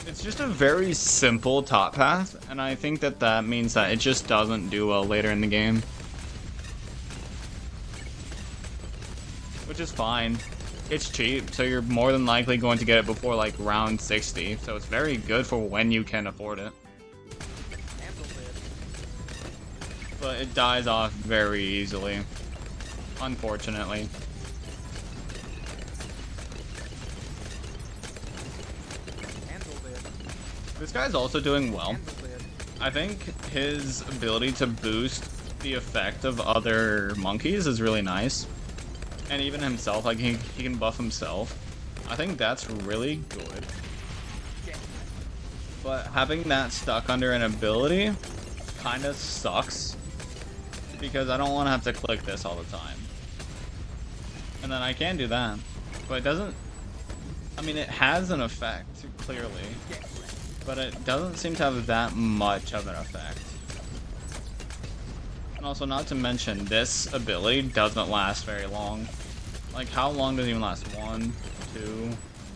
It's just a very simple top path, and I think that that means that it just doesn't do well later in the game. Which is fine. It's cheap, so you're more than likely going to get it before like round 60, so it's very good for when you can afford it. But it dies off very easily, unfortunately. This guy's also doing well. I think his ability to boost the effect of other monkeys is really nice. And even himself, like he can buff himself. I think that's really good. But having that stuck under an ability kind of sucks. Because I don't want to have to click this all the time. And then I can do that. But it doesn't... I mean, it has an effect, clearly. But it doesn't seem to have that much of an effect. And also, not to mention, this ability doesn't last very long. Like, how long does it even last? 1, 2,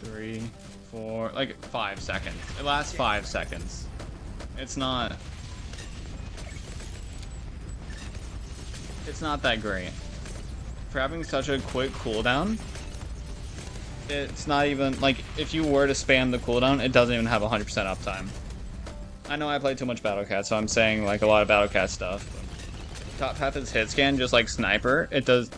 3, 4... Like, 5 seconds. It lasts 5 seconds. It's not... It's not that great. For having such a quick cooldown... It's not even, like, if you were to spam the cooldown, it doesn't even have 100% uptime. I know I play too much Battlecat, so I'm saying, like, a lot of Battlecat stuff. But top path is hit scan, just like Sniper. It does...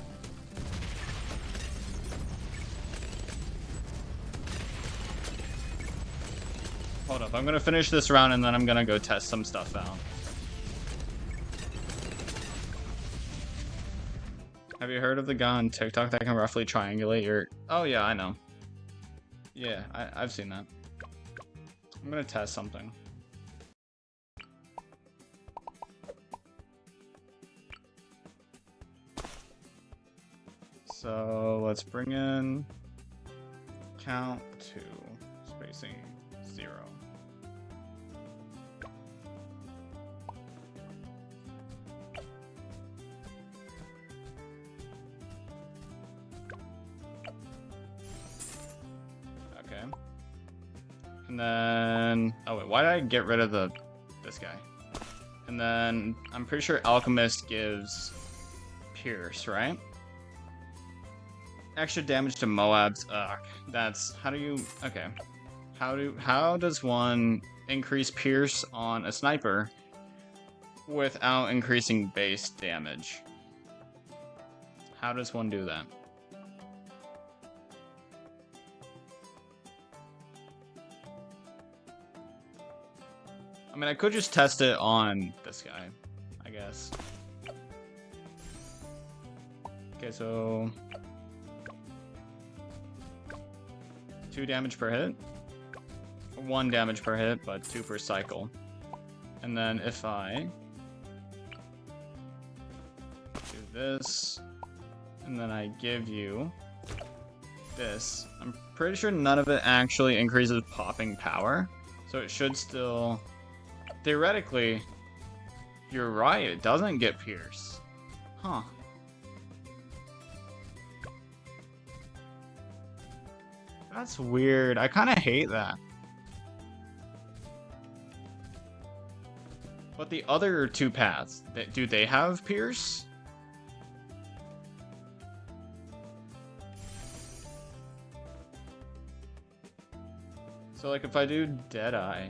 Hold up, I'm gonna finish this round and then I'm gonna go test some stuff out. Have you heard of the guy on TikTok that can roughly triangulate your... Oh yeah, I know. Yeah, I've seen that. I'm gonna test something. So let's bring in count 2, spacing 0. Okay. And then, oh wait, why did I get rid of this guy? And then I'm pretty sure Alchemist gives Pierce, right? Extra damage to Moabs. That's, how do you, okay. How does one increase Pierce on a sniper without increasing base damage? How does one do that? I mean, I could just test it on this guy, I guess. Okay, so 2 damage per hit, 1 damage per hit, but 2 per cycle. And then if I do this, and then I give you this, I'm pretty sure none of it actually increases popping power, so it should still, theoretically, you're right, it doesn't get Pierce. Huh. That's weird. I kind of hate that. But the other 2 paths, do they have Pierce? So like if I do Deadeye,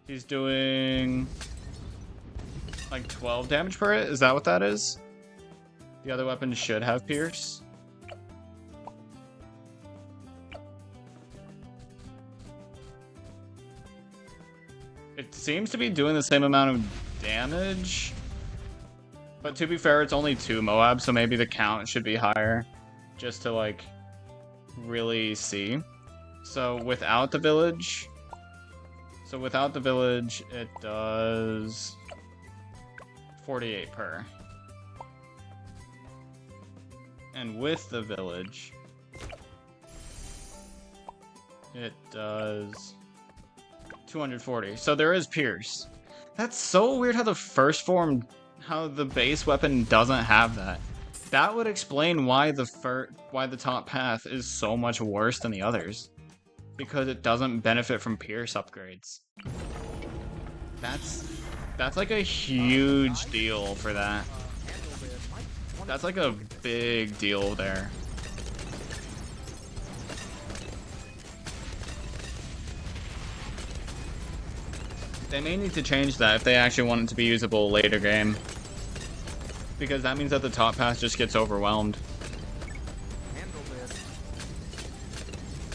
he's doing like 12 damage per hit? Is that what that is? The other weapons should have Pierce. It seems to be doing the same amount of damage. But to be fair, it's only 2 Moab, so maybe the count should be higher. Just to like really see. So without the village... it does 48 per. And with the village, it does 240. So there is Pierce. That's so weird how the first form, how the base weapon doesn't have that. That would explain why the top path is so much worse than the others. Because it doesn't benefit from Pierce upgrades. That's like a huge deal for that. That's like a big deal there. They may need to change that if they actually want it to be usable later game. Because that means that the top path just gets overwhelmed.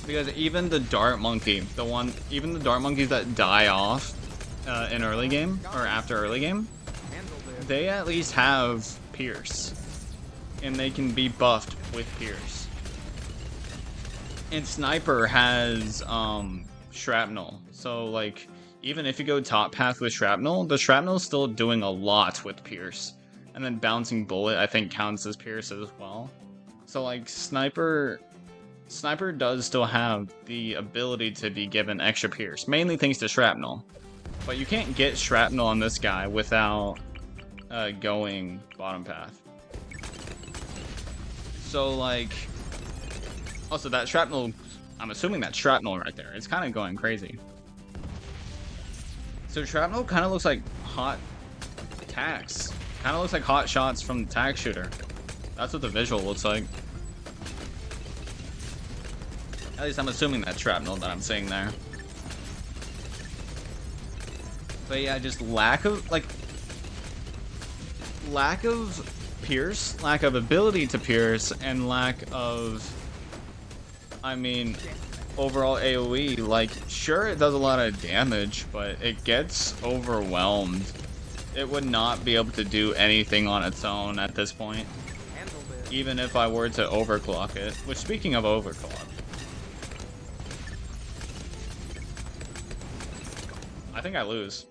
Because even the dart monkey, even the dart monkeys that die off in early game, or after early game, they at least have Pierce. And they can be buffed with Pierce. And Sniper has Shrapnel. So like, even if you go top path with Shrapnel, the Shrapnel is still doing a lot with Pierce. And then Bouncing Bullet, I think, counts as Pierce as well. So like, Sniper does still have the ability to be given extra Pierce, mainly thanks to Shrapnel. But you can't get Shrapnel on this guy without going bottom path. So like, also that Shrapnel, I'm assuming that's Shrapnel right there. It's kind of going crazy. So Shrapnel kind of looks like hot tags. Kind of looks like hot shots from the tag shooter. That's what the visual looks like. At least I'm assuming that's Shrapnel that I'm seeing there. But yeah, just lack of Pierce, lack of ability to Pierce, and lack of, I mean, overall AoE. Like, sure, it does a lot of damage, but it gets overwhelmed. It would not be able to do anything on its own at this point. Even if I were to overclock it. Which, speaking of overclock, I think I lose.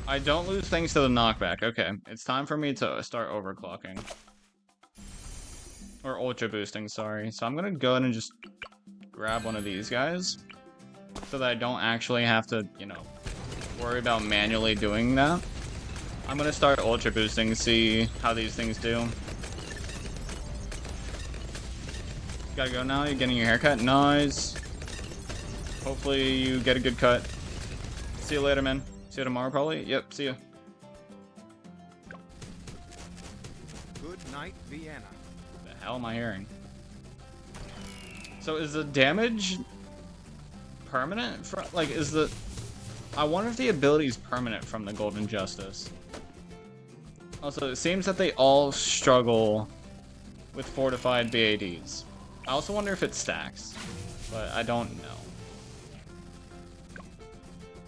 I don't lose thanks to the knockback. Okay, it's time for me to start overclocking. Or ultra boosting, sorry. So I'm gonna go ahead and just grab one of these guys. So that I don't actually have to, you know, worry about manually doing that. I'm gonna start ultra boosting, see how these things do. Gotta go now, you're getting your haircut. Nice. Hopefully you get a good cut. See you later, man. See you tomorrow, probably? Yep, see you. Good night, Vienna. What the hell am I hearing? So is the damage permanent? Like, is the... I wonder if the ability is permanent from the Golden Justice. Also, it seems that they all struggle with fortified BADs. I also wonder if it stacks, but I don't know.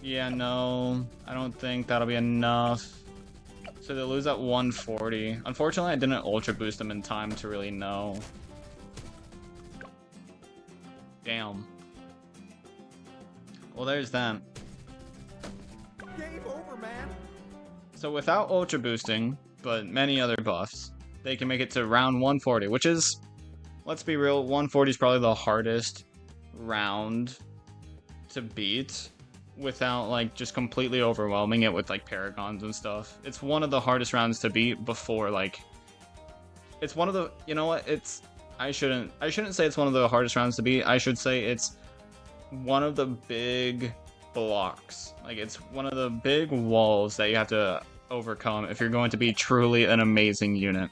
Yeah, no, I don't think that'll be enough. So they lose at 140. Unfortunately, I didn't ultra boost them in time to really know. Damn. Well, there's that. Game over, man. So without ultra boosting, but many other buffs, they can make it to round 140, which is, let's be real, 140 is probably the hardest round to beat without like just completely overwhelming it with like paragons and stuff. It's one of the hardest rounds to beat before like, it's one of the, you know what, it's, I shouldn't say it's one of the hardest rounds to beat. I should say it's one of the big blocks. Like it's one of the big walls that you have to overcome if you're going to be truly an amazing unit.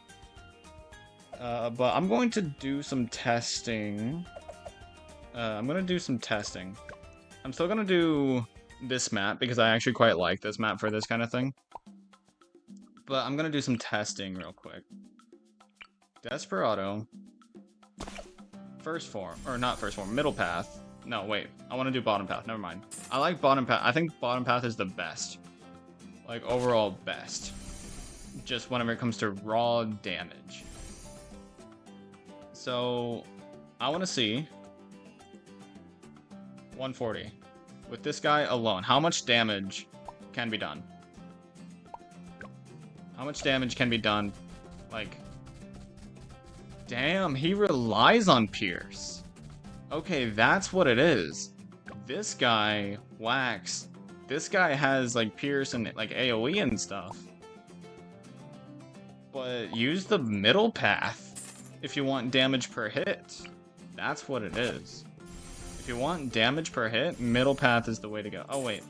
But I'm going to do some testing. I'm still gonna do this map because I actually quite like this map for this kind of thing. But I'm gonna do some testing real quick. Desperado. First form, or not first form, middle path. No, wait, I want to do bottom path, never mind. I like bottom path. I think bottom path is the best. Like, overall best. Just whenever it comes to raw damage. So, I want to see 140. With this guy alone, how much damage can be done? How much damage can be done? Like, damn, he relies on Pierce. Okay, that's what it is. This guy whacks. This guy has like Pierce and like AoE and stuff. But use the middle path if you want damage per hit. That's what it is. If you want damage per hit, middle path is the way to go. Oh wait,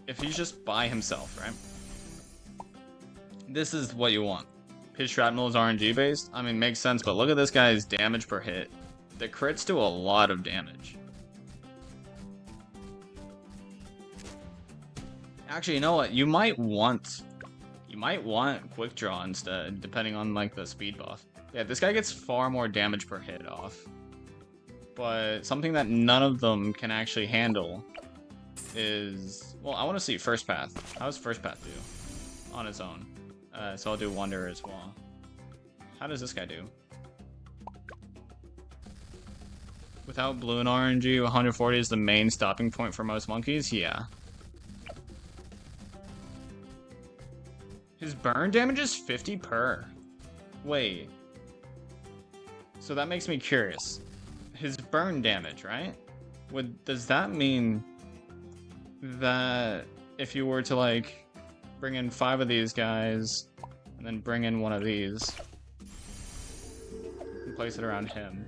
if he's just by himself, right? This is what you want. His shrapnel is RNG based. I mean, makes sense, but look at this guy's damage per hit. The crits do a lot of damage. Actually, you know what? You might want quick draw instead, depending on like the speed buff. Yeah, this guy gets far more damage per hit off. But something that none of them can actually handle is, well, I want to see first path. How does first path do on its own? So I'll do wonder as well. How does this guy do? Without Bloon RNG, 140 is the main stopping point for most monkeys? Yeah. His burn damage is 50 per. Wait. So that makes me curious. His burn damage, right? Does that mean that if you were to like bring in 5 of these guys and then bring in one of these and place it around him,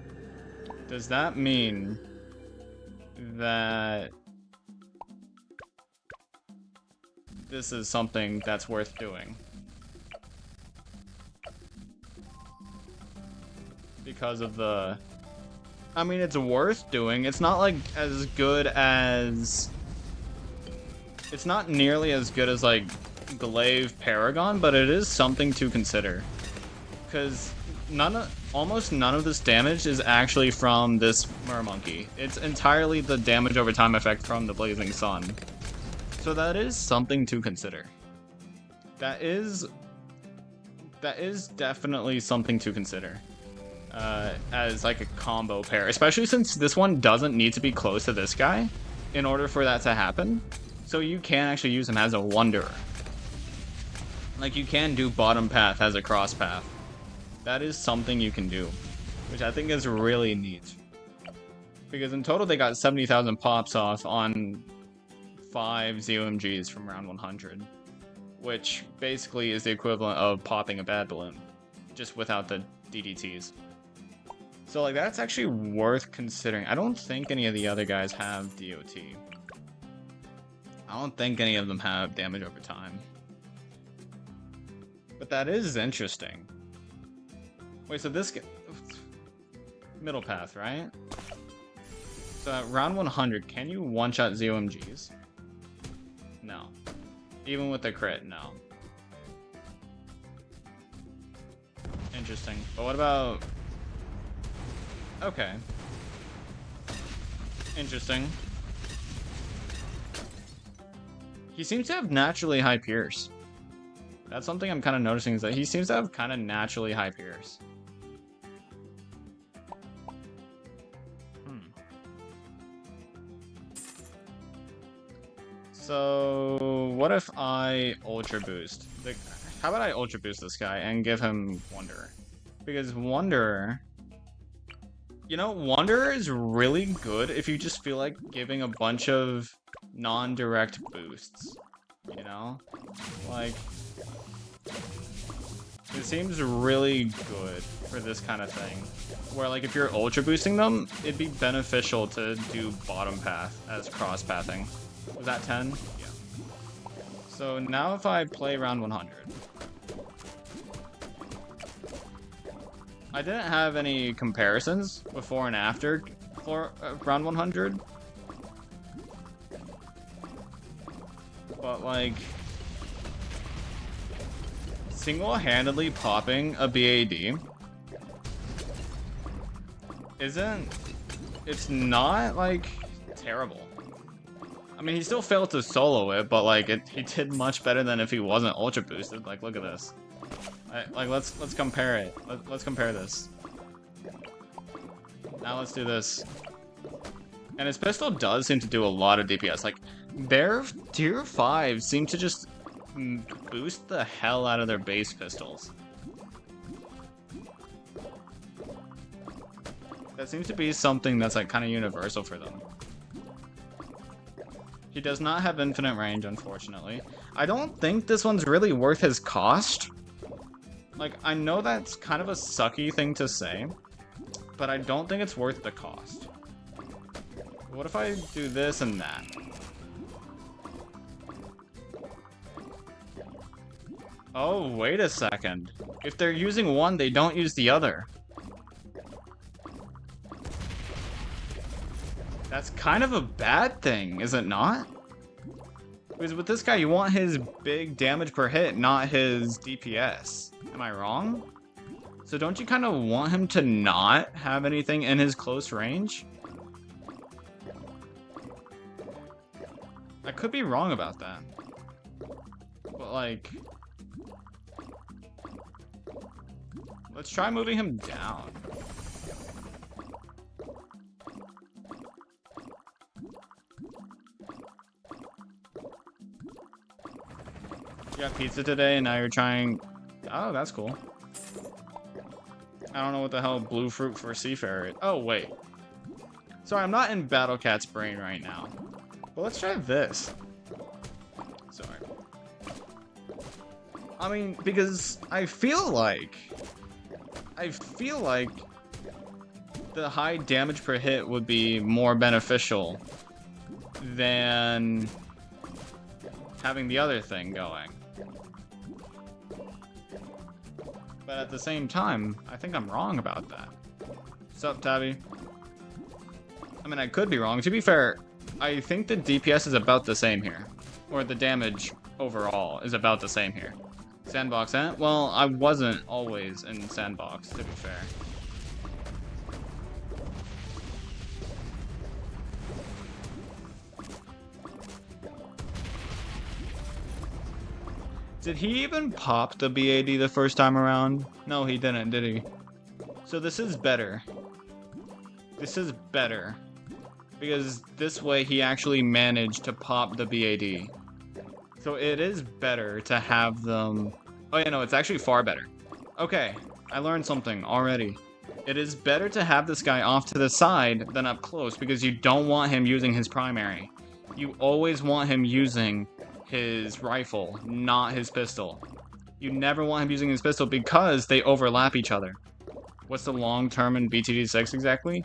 does that mean that this is something that's worth doing? Because of the... I mean, it's worth doing. It's not like as good as... It's not nearly as good as like Glaive Paragon, but it is something to consider. Because almost none of this damage is actually from this Mermonkey. It's entirely the damage over time effect from the Blazing Sun. So that is something to consider. That is definitely something to consider. As like a combo pair, especially since this one doesn't need to be close to this guy in order for that to happen. So you can actually use him as a wanderer. Like, you can do bottom path as a cross path. That is something you can do, which I think is really neat. Because in total, they got 70,000 pops off on 5 ZOMGs from round 100. Which basically is the equivalent of popping a bad balloon, just without the DDTs. So, like, that's actually worth considering. I don't think any of the other guys have DOT. I don't think any of them have damage over time. But that is interesting. Wait, so this... Middle path, right? So at round 100, can you one-shot ZOMGs? No. Even with the crit, no. Interesting. But what about... Okay. Interesting. He seems to have naturally high pierce. That's something I'm kind of noticing, is that he seems to have kind of naturally high pierce. So, what if I Ultra Boost? Like, how about I Ultra Boost this guy and give him Wanderer? Because Wanderer... You know, Wanderer is really good if you just feel like giving a bunch of non-direct boosts. You know? Like... It seems really good for this kind of thing. Where, like, if you're Ultra Boosting them, it'd be beneficial to do bottom path as cross pathing. Was that 10? Yeah. So now if I play round 100. I didn't have any comparisons before and after for round 100. But like... single-handedly popping a BAD isn't... It's not, like, terrible. I mean, he still failed to solo it, but like he did much better than if he wasn't ultra boosted. Like, look at this. Like, let's compare it. Let's compare this. Now let's do this. And his pistol does seem to do a lot of DPS. Like, their tier 5 seem to just boost the hell out of their base pistols. That seems to be something that's like kind of universal for them. He does not have infinite range, unfortunately. I don't think this one's really worth his cost. Like, I know that's kind of a sucky thing to say, but I don't think it's worth the cost. What if I do this and that? Oh, wait a second. If they're using one, they don't use the other. That's kind of a bad thing, is it not? Because with this guy, you want his big damage per hit, not his DPS. Am I wrong? So don't you kind of want him to not have anything in his close range? I could be wrong about that. But like... let's try moving him down. You got pizza today and now you're trying... Oh, that's cool. I don't know what the hell blue fruit for seafarer is. Oh, wait. Sorry, I'm not in Battle Cat's brain right now. But let's try this. Sorry. I mean, because I feel like the high damage per hit would be more beneficial than having the other thing going. But at the same time, I think I'm wrong about that. What's up, Tabby? I mean, I could be wrong. To be fair, I think the DPS is about the same here. Or the damage overall is about the same here. Sandbox, eh? Well, I wasn't always in Sandbox, to be fair. Did he even pop the BAD the first time around? No, he didn't, did he? So this is better. This is better. because this way he actually managed to pop the BAD. So it is better to have them... Oh yeah, no, it's actually far better. Okay, I learned something already. It is better to have this guy off to the side than up close because you don't want him using his primary. You always want him using his rifle, not his pistol. You never want him using his pistol because they overlap each other. What's the long term in BTD6 exactly?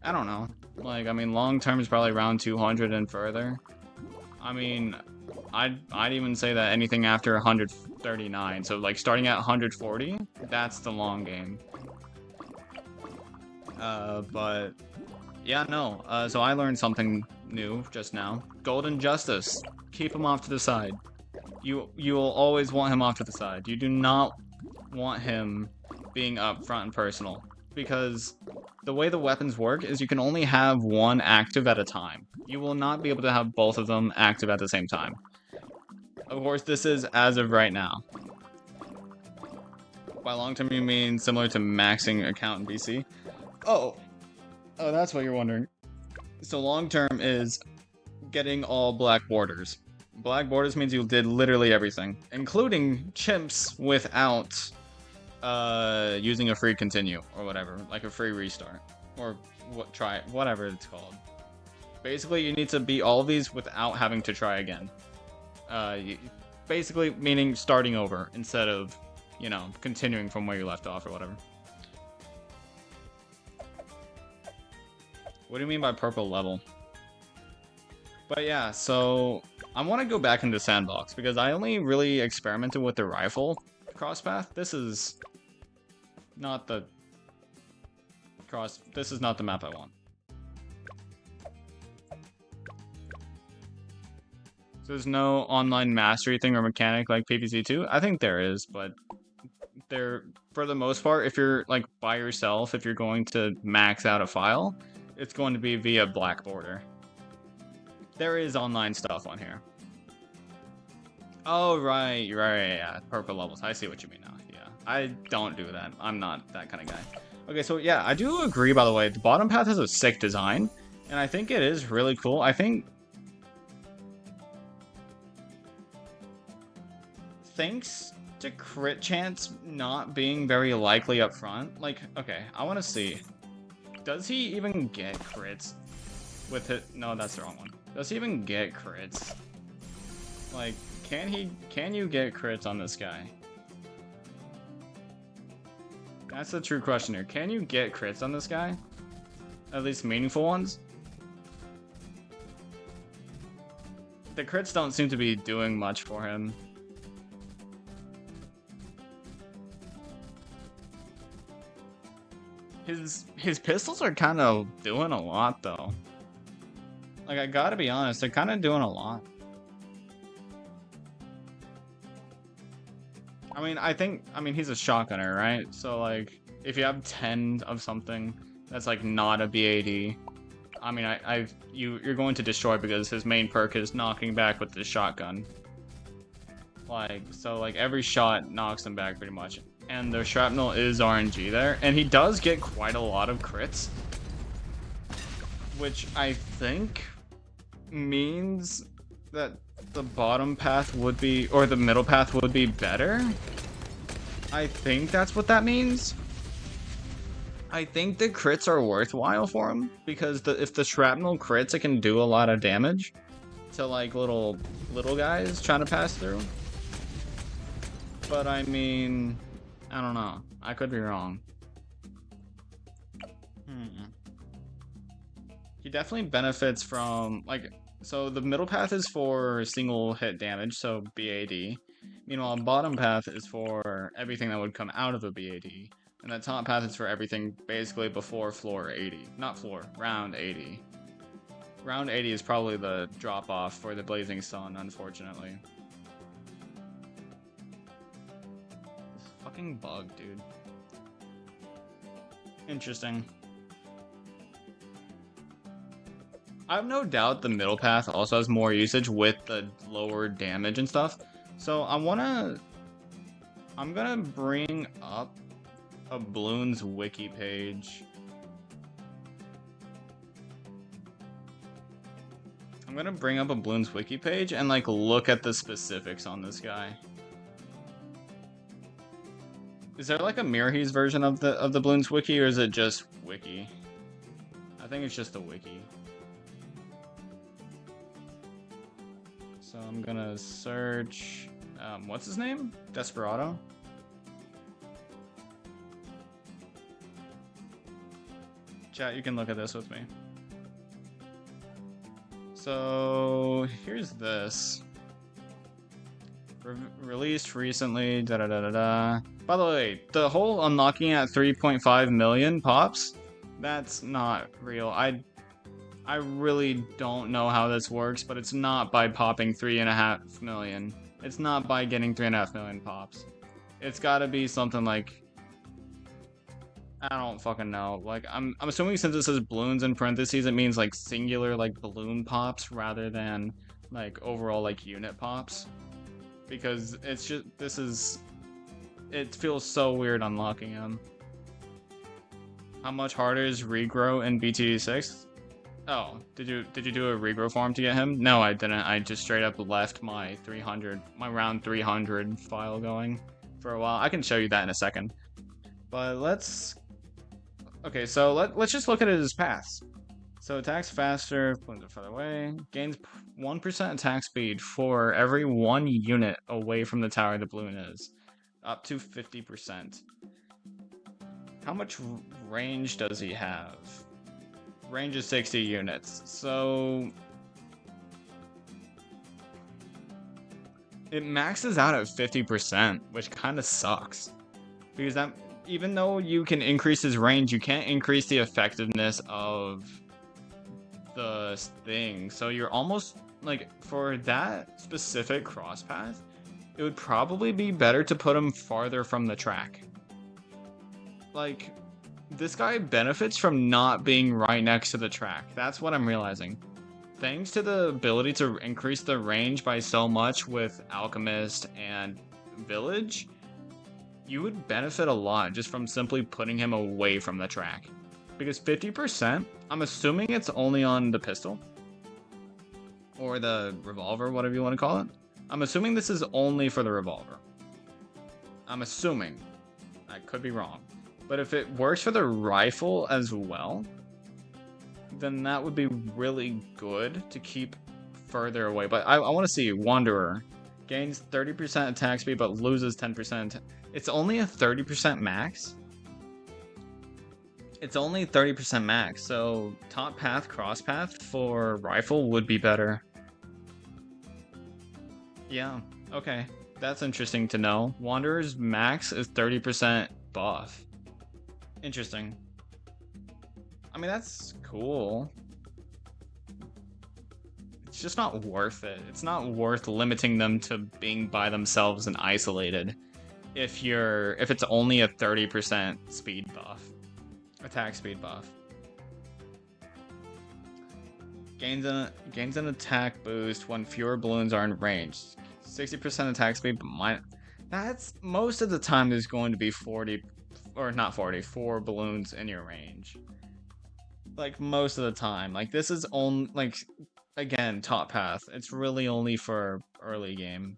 I don't know. Like, I mean, long term is probably around 200 and further. I mean, I'd even say that anything after 139. So, like, starting at 140, that's the long game. But yeah, no. So I learned something new just now. Golden Justice. Keep him off to the side. You'll always want him off to the side. You do not want him being up front and personal, because the way the weapons work is you can only have one active at a time. You will not be able to have both of them active at the same time. Of course, this is as of right now. By long term, you mean similar to maxing account in BC? Oh, that's what you're wondering. So long term is getting all black borders. Black borders means you did literally everything, including chimps without using a free continue or whatever, like a free restart or whatever it's called. Basically, you need to beat all of these without having to try again. Basically, meaning starting over instead of, you know, continuing from where you left off or whatever. What do you mean by purple level? But yeah, so I want to go back into Sandbox because I only really experimented with the rifle crosspath. This is not the map I want. So there's no online mastery thing or mechanic like PvZ2? I think there is, but for the most part, if you're like by yourself, if you're going to max out a file, it's going to be via black border. There is online stuff on here. Oh, right, yeah, purple levels. I see what you mean now, yeah. I don't do that. I'm not that kind of guy. Okay, so yeah, I do agree, by the way. The bottom path has a sick design, and I think it is really cool. I think... thanks to crit chance not being very likely up front, like, okay, I want to see. Does he even get crits with it? No, that's the wrong one. Does he even get crits? Like, can you get crits on this guy? That's the true question here. Can you get crits on this guy? At least meaningful ones? The crits don't seem to be doing much for him. His pistols are kind of doing a lot, though. Like, I gotta be honest, they're kind of doing a lot. I mean, he's a shotgunner, right? So, like, if you have 10 of something that's, like, not a BAD, I mean, you're going to destroy because his main perk is knocking back with the shotgun. Like, so, like, every shot knocks him back pretty much. And the shrapnel is RNG there, and he does get quite a lot of crits, which I think means that the bottom path would be, or the middle path would be better. I think that's what that means. I think the crits are worthwhile for him, because if the shrapnel crits, it can do a lot of damage to, like, little guys trying to pass through. But I mean, I don't know. I could be wrong. He definitely benefits from, like, so the middle path is for single hit damage, so BAD. Meanwhile, bottom path is for everything that would come out of a BAD. And that top path is for everything basically before floor 80. Not floor, round 80. Round 80 is probably the drop off for the Blazing Sun, unfortunately. Fucking bug, dude. Interesting. I have no doubt the middle path also has more usage with the lower damage and stuff. So I'm gonna bring up a Bloons wiki page. gonna bring up a Bloons wiki page and like look at the specifics on this guy. Is there like a Mirrorhe's version of the Bloons wiki, or is it just wiki? I think it's just the wiki. So I'm gonna search, what's his name? Desperado? Chat, you can look at this with me. So here's this. Released recently, da da da da da. By the way, the whole unlocking at 3.5 million pops, that's not real. I really don't know how this works, but it's not by popping 3.5 million. It's not by getting 3.5 million pops. It's gotta be something like, I don't fucking know. Like, I'm assuming since it says balloons in parentheses, it means like singular like balloon pops rather than like overall like unit pops. Because it's just, it feels so weird unlocking him. How much harder is regrow in BTD6? Oh, did you do a regrow farm to get him? No, I didn't. I just straight up left my round 300 file going for a while. I can show you that in a second. But okay, so let's just look at it as paths. So attacks faster, balloons are further away. Gains 1% attack speed for every 1 unit away from the tower the balloon is. Up to 50%. How much range does he have? Range is 60 units. So it maxes out at 50%, which kind of sucks. Because that, even though you can increase his range, you can't increase the effectiveness of the thing. So you're almost like, for that specific cross path, it would probably be better to put him farther from the track. Like, this guy benefits from not being right next to the track. That's what I'm realizing. Thanks to the ability to increase the range by so much with Alchemist and Village, you would benefit a lot just from simply putting him away from the track. Because 50%, I'm assuming it's only on the pistol. Or the revolver, whatever you want to call it. I'm assuming this is only for the revolver. I'm assuming. I could be wrong. But if it works for the rifle as well, then that would be really good to keep further away. But I want to see Wanderer. Gains 30% attack speed, but loses 10%. It's only a 30% max. It's only 30% max, so top path, cross path for rifle would be better. Yeah, okay. That's interesting to know. Wanderer's max is 30% buff. Interesting. I mean, that's cool. It's just not worth it. It's not worth limiting them to being by themselves and isolated if it's only a 30% speed buff. Attack speed buff. Gains an attack boost when fewer balloons are in range. 60% attack speed, but that's most of the time there's going to be 4 balloons in your range. Like most of the time. Like this is only, like, again, top path. It's really only for early game.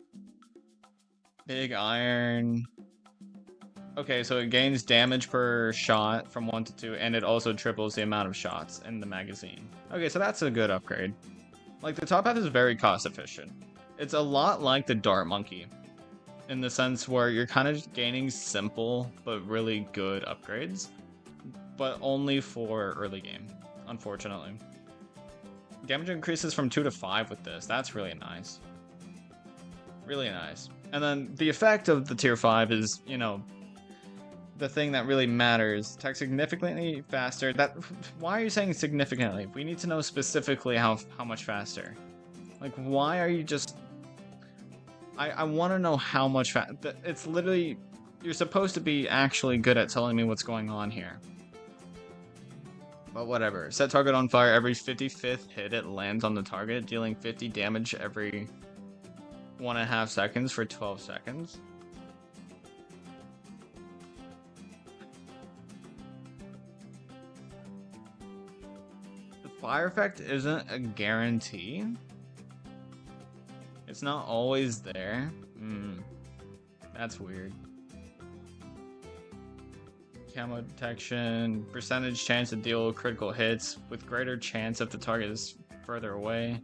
Big iron. Okay, so it gains damage per shot from 1 to 2, and it also triples the amount of shots in the magazine. Okay, so that's a good upgrade. Like, the top path is very cost efficient. It's a lot like the Dart Monkey, in the sense where you're kind of gaining simple but really good upgrades, but only for early game, unfortunately. Damage increases from 2 to 5 with this. That's really nice. Really nice. And then the effect of the tier 5 is, you know, the thing that really matters. Attack significantly faster. Why are you saying significantly? We need to know specifically how much faster. Like, why are you just... I want to know how much faster. It's literally... You're supposed to be actually good at telling me what's going on here. But whatever. Set target on fire every 55th hit it lands on the target, dealing 50 damage every 1.5 seconds for 12 seconds. The fire effect isn't a guarantee. it's not always there. That's weird. Camo detection, percentage chance to deal critical hits with greater chance if the target is further away.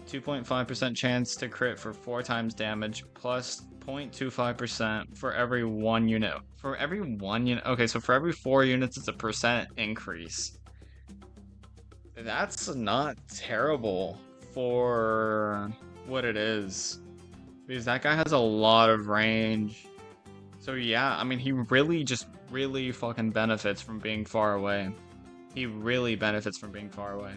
2.5% chance to crit for 4 times damage, plus 0.25% for every 1 unit. For every 1 unit, okay, so for every 4 units, it's a percent increase. That's not terrible for what it is, because that guy has a lot of range. So yeah, I mean, he really fucking benefits from being far away. He really benefits from being far away.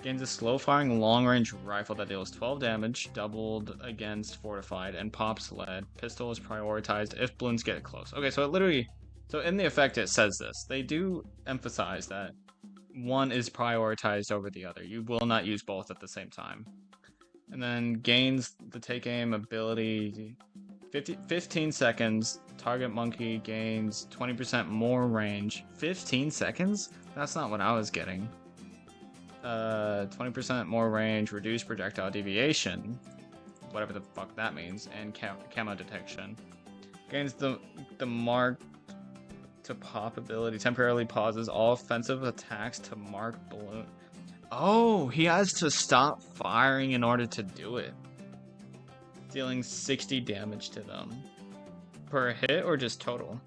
Gains a slow-firing long-range rifle that deals 12 damage, doubled against fortified, and pops lead. Pistol is prioritized if balloons get close. Okay, so it literally... So in the effect, it says this. They do emphasize that one is prioritized over the other. You will not use both at the same time. And then gains the take aim ability 15 seconds. Target monkey gains 20% more range. 15 seconds? That's not what I was getting. 20% more range, reduced projectile deviation, whatever the fuck that means, and camo detection. Gains the mark to pop ability, temporarily pauses all offensive attacks to mark balloon. Oh, he has to stop firing in order to do it. Dealing 60 damage to them. Per hit or just total?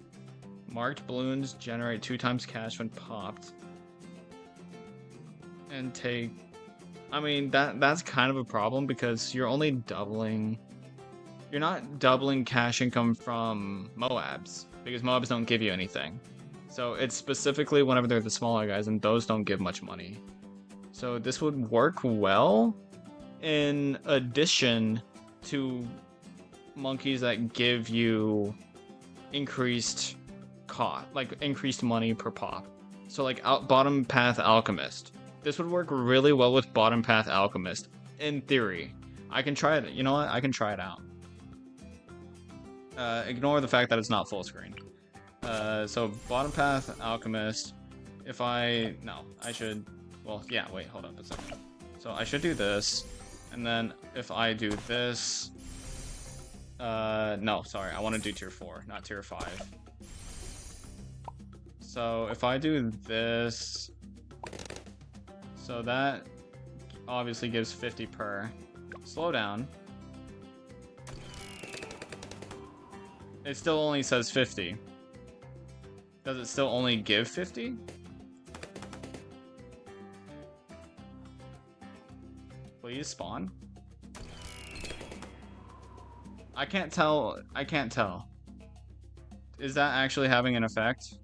Marked balloons generate 2 times cash when popped. And take... I mean, that's kind of a problem because you're only doubling... You're not doubling cash income from Moabs, because Moabs don't give you anything. So it's specifically whenever they're the smaller guys, and those don't give much money. So this would work well in addition to monkeys that give you increased cost, like increased money per pop. So like Bottom Path Alchemist. This would work really well with Bottom Path Alchemist, in theory. I can try it. You know what? I can try it out. Ignore the fact that it's not full screen. So Bottom Path Alchemist. If I... No, I should... Well, yeah, wait, hold up a second. So I should do this. And then if I do this... no, sorry. I want to do tier 4, not tier 5. So if I do this... So that obviously gives 50 per. Slow down. It still only says 50. Does it still only give 50? Please spawn. I can't tell. I can't tell. Is that actually having an effect?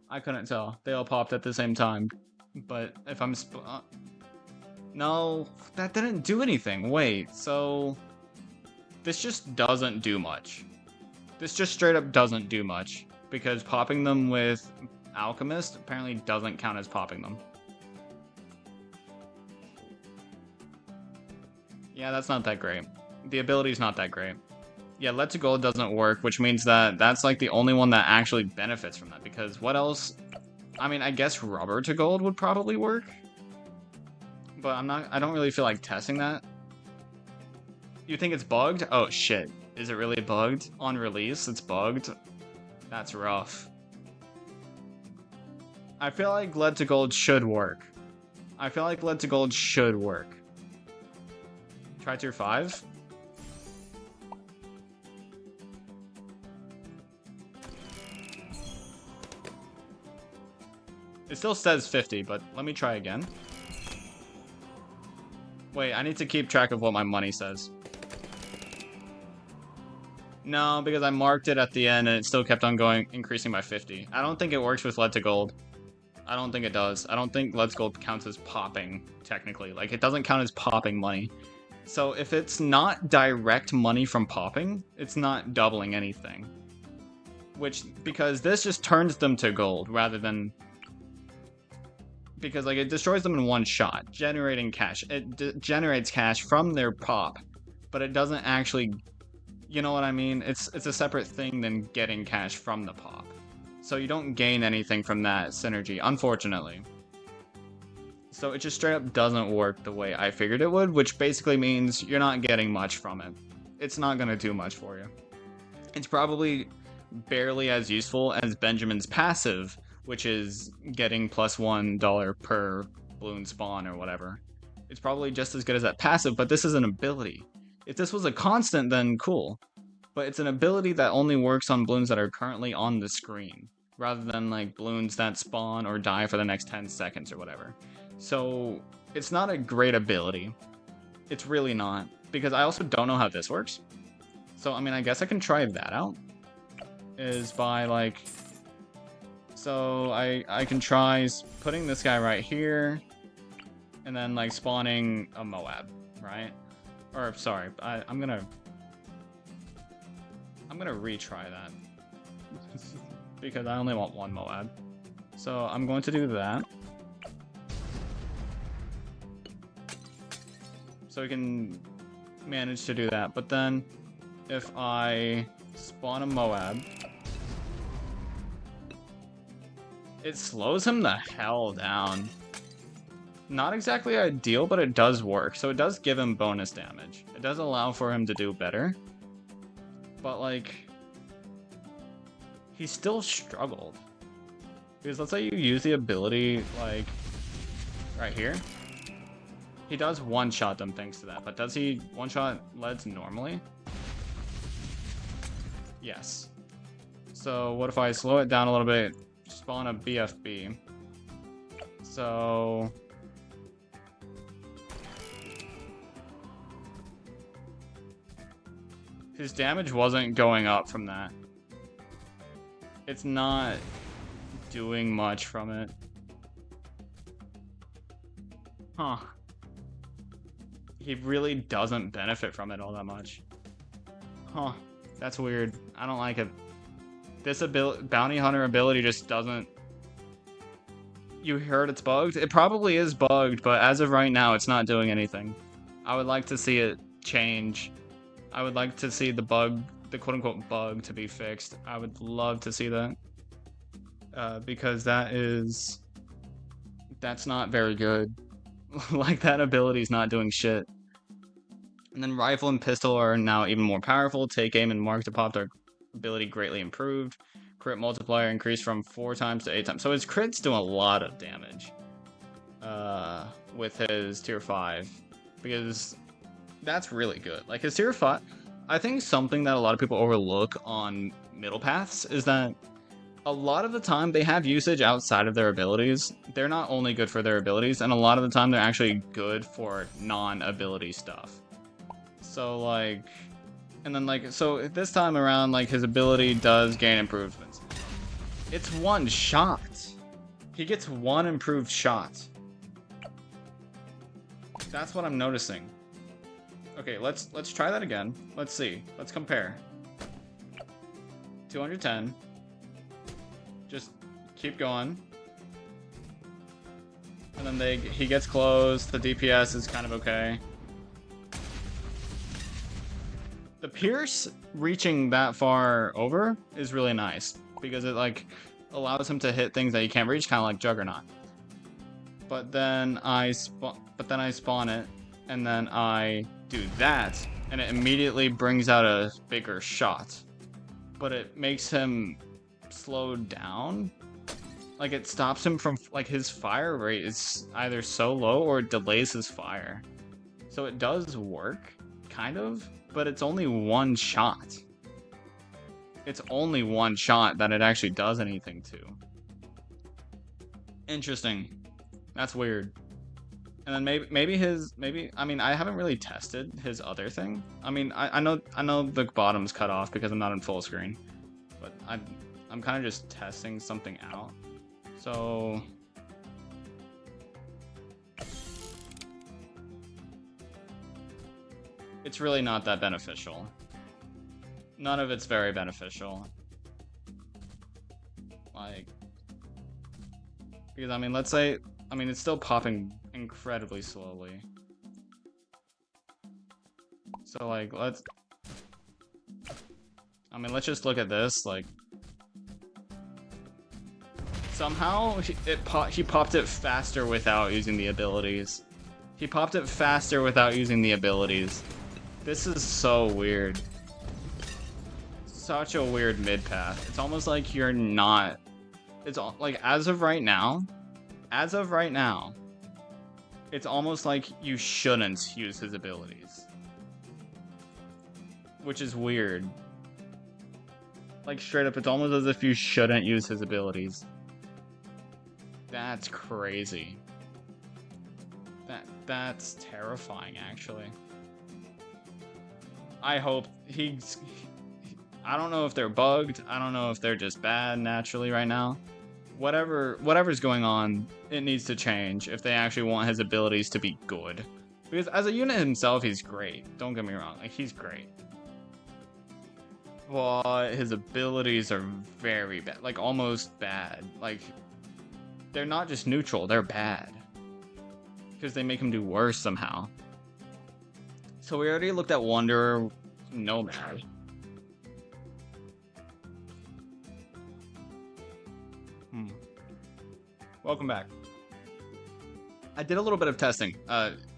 I couldn't tell. They all popped at the same time. But if I'm no, that didn't do anything. Wait, so this just doesn't do much. This just straight up doesn't do much because popping them with Alchemist apparently doesn't count as popping them. Yeah, that's not that great. The ability's not that great. Yeah, Lead to Gold doesn't work, which means that that's like the only one that actually benefits from that, because what else? I mean, I guess Rubber to Gold would probably work, but I don't really feel like testing that. You think it's bugged? Oh shit, is it really bugged? On release, it's bugged? That's rough. I feel like Lead to Gold should work. I feel like Lead to Gold should work. Try tier 5? It still says 50, but let me try again. Wait, I need to keep track of what my money says. No, because I marked it at the end and it still kept on going, increasing by 50. I don't think it works with Lead to Gold. I don't think it does. I don't think Lead to Gold counts as popping, technically. Like, it doesn't count as popping money. So if it's not direct money from popping, it's not doubling anything. Because this just turns them to gold rather than... Because, like, it destroys them in one shot, generating cash. It generates cash from their pop, but it doesn't actually... You know what I mean? It's a separate thing than getting cash from the pop. So you don't gain anything from that synergy, unfortunately. So it just straight up doesn't work the way I figured it would, which basically means you're not getting much from it. It's not going to do much for you. It's probably barely as useful as Benjamin's passive, which is getting plus $1 per balloon spawn or whatever. It's probably just as good as that passive, but this is an ability. If this was a constant, then cool. But it's an ability that only works on balloons that are currently on the screen, rather than like balloons that spawn or die for the next 10 seconds or whatever. So it's not a great ability. It's really not, because I also don't know how this works. So I mean, I guess I can try that out. Is by like, so I can try putting this guy right here, and then like spawning a Moab, right? Or sorry, I'm gonna retry that because I only want one Moab. So I'm going to do that. So we can manage to do that. But then if I spawn a Moab, it slows him the hell down. Not exactly ideal, but it does work. So it does give him bonus damage. It does allow for him to do better. But like, he still struggled. Because let's say you use the ability like right here. He does one-shot them thanks to that, but does he one-shot leads normally? Yes. So what if I slow it down a little bit, spawn a BFB? So his damage wasn't going up from that. It's not doing much from it. Huh. He really doesn't benefit from it all that much. Huh. That's weird. I don't like it. This bounty hunter ability just doesn't... You heard it's bugged? It probably is bugged, but as of right now, it's not doing anything. I would like to see it change. I would like to see the bug, the quote-unquote bug, to be fixed. I would love to see that. Because that's not very good. Like, that ability's not doing shit. And then rifle and pistol are now even more powerful. Take aim and mark to pop, their ability greatly improved. Crit multiplier increased from 4 times to 8 times. So his crit's doing a lot of damage with his tier 5. Because that's really good. Like, his tier 5... I think something that a lot of people overlook on middle paths is that a lot of the time they have usage outside of their abilities. They're not only good for their abilities, and a lot of the time they're actually good for non-ability stuff. So like, and then like, so this time around, like, his ability does gain improvements. It's one shot. He gets one improved shot. That's what I'm noticing. Okay, let's try that again. Let's see. Let's compare. 210. Just keep going. And then he gets close. The DPS is kind of okay. The Pierce reaching that far over is really nice because it like allows him to hit things that he can't reach, kind of like Juggernaut. But then I spawn it, and then I do that, and it immediately brings out a bigger shot. But it makes him slow down. Like, it stops him from, like, his fire rate is either so low or it delays his fire. So it does work, kind of, but it's only one shot. It's only one shot that it actually does anything to. Interesting. That's weird. And then maybe I mean, I haven't really tested his other thing. I mean, I know the bottom's cut off because I'm not in full screen, but I'm kind of just testing something out. So it's really not that beneficial. None of it's very beneficial. Like, because I mean, let's say, I mean, it's still popping incredibly slowly. So like, let's just look at this. Like, Somehow, he popped it faster without using the abilities. He popped it faster without using the abilities. This is so weird. Such a weird mid path. It's almost like you're not... It's like, as of right now, it's almost like you shouldn't use his abilities. Which is weird. Like, straight up, it's almost as if you shouldn't use his abilities. That's crazy. That's terrifying, actually. I hope I don't know if they're bugged. I don't know if they're just bad naturally right now. Whatever's going on, it needs to change if they actually want his abilities to be good. Because as a unit himself, he's great. Don't get me wrong. Like, he's great. But his abilities are very bad. Like, almost bad. Like, they're not just neutral, they're bad. Because they make him do worse somehow. So we already looked at Wanderer, Nomad. Welcome back. I did a little bit of testing.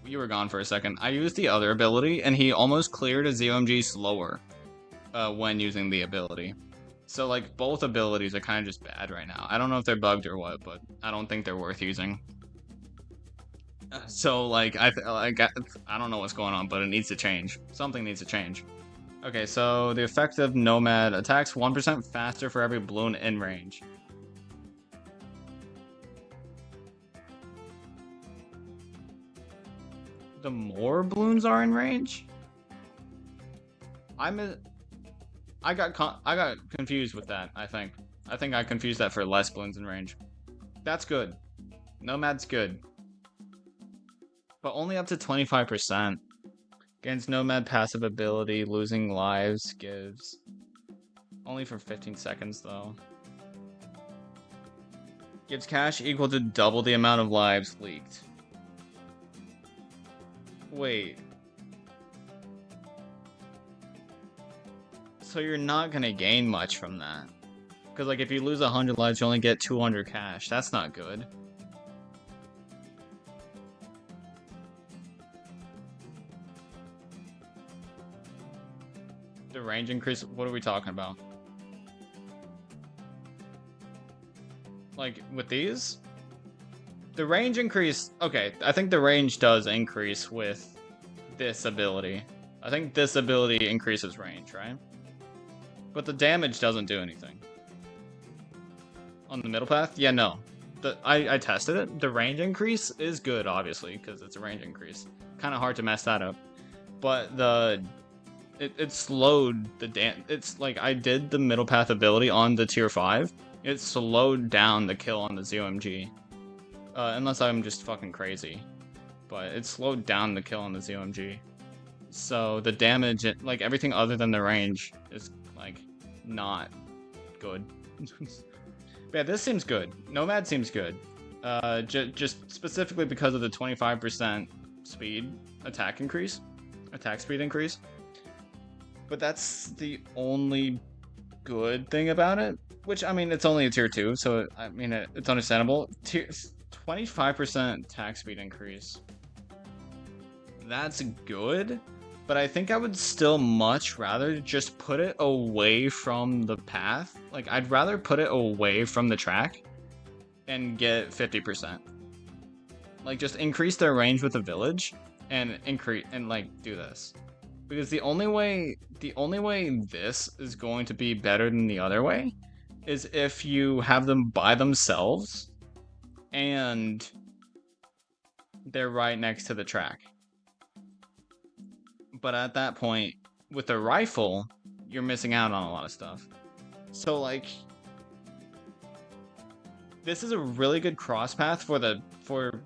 You were gone for a second. I used the other ability, and he almost cleared a ZOMG slower when using the ability. So, like, both abilities are kind of just bad right now. I don't know if they're bugged or what, but I don't think they're worth using. So, like, I don't know what's going on, but it needs to change. Something needs to change. Okay, so the effect of Nomad attacks 1% faster for every balloon in range. The more balloons are in range? I got confused with that, I think. I think I confused that for less balloons in range. That's good. Nomad's good. But only up to 25%. Against Nomad passive ability, losing lives gives... Only for 15 seconds, though. Gives cash equal to double the amount of lives leaked. Wait. So you're not gonna gain much from that. Because, like, if you lose 100 lives, you only get 200 cash. That's not good. The range increase? What are we talking about? Like, with these? The range increase... Okay, I think the range does increase with this ability. I think this ability increases range, right? But the damage doesn't do anything. On the middle path? Yeah, no. I tested it. The range increase is good, obviously, because it's a range increase. Kind of hard to mess that up. But it slowed the it's like, I did the middle path ability on the tier 5. It slowed down the kill on the ZOMG. Unless I'm just fucking crazy. But it slowed down the kill on the ZOMG. So the damage, like, everything other than the range is, like, not good. But yeah, this seems good. Nomad seems good. Just specifically because of the 25% speed attack speed increase. But that's the only good thing about it. Which, I mean, it's only a tier 2, so, I mean, it's understandable. 25% attack speed increase. That's good, but I think I would still much rather just put it away from the path. Like, I'd rather put it away from the track and get 50%. Like, just increase their range with the village and do this. Because the only way this is going to be better than the other way is if you have them by themselves and they're right next to the track. But at that point, with the rifle, you're missing out on a lot of stuff. So, like, this is a really good cross path for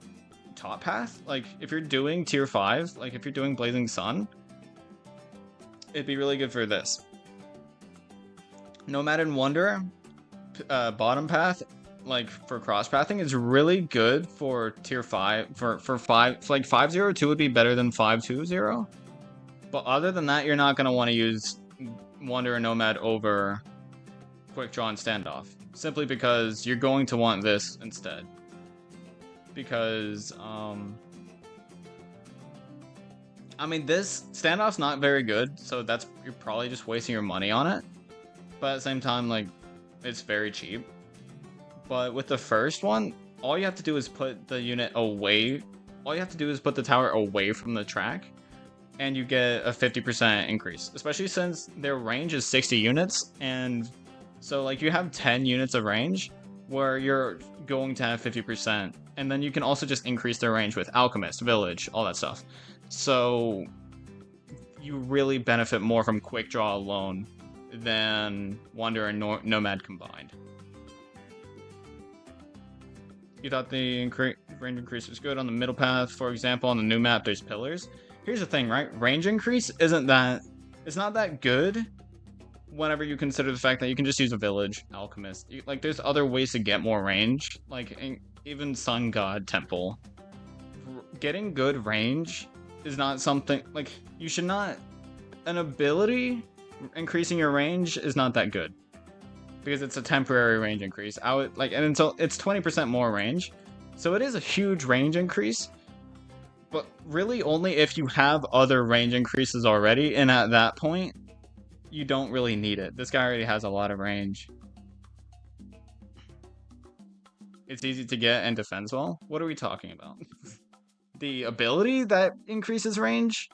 top path. Like, if you're doing tier 5, like if you're doing Blazing Sun, it'd be really good for this. Nomad and Wanderer, bottom path, like, for cross pathing, is really good for tier 5. For 5, like 502 would be better than 520. But other than that, you're not gonna want to use Wanderer Nomad over quick draw and standoff, simply because you're going to want this instead. Because I mean, this standoff's not very good, so you're probably just wasting your money on it. But at the same time, like, it's very cheap. But with the first one, all you have to do is put the unit away. All you have to do is put the tower away from the track, and you get a 50% increase. Especially since their range is 60 units, and so like you have 10 units of range, where you're going to have 50%. And then you can also just increase their range with Alchemist, Village, all that stuff. So you really benefit more from Quick Draw alone than Wanderer and Nomad combined. You thought the range increase was good on the middle path. For example, on the new map, there's pillars. Here's the thing, right? Range increase it's not that good whenever you consider the fact that you can just use a Village, Alchemist. Like, there's other ways to get more range, like even Sun God Temple. Getting good range is not something, like, you should not, an ability increasing your range is not that good. Because it's a temporary range increase. And until it's 20% more range. So it is a huge range increase. But really only if you have other range increases already, and at that point, you don't really need it. This guy already has a lot of range. It's easy to get and defends well? What are we talking about? The ability that increases range?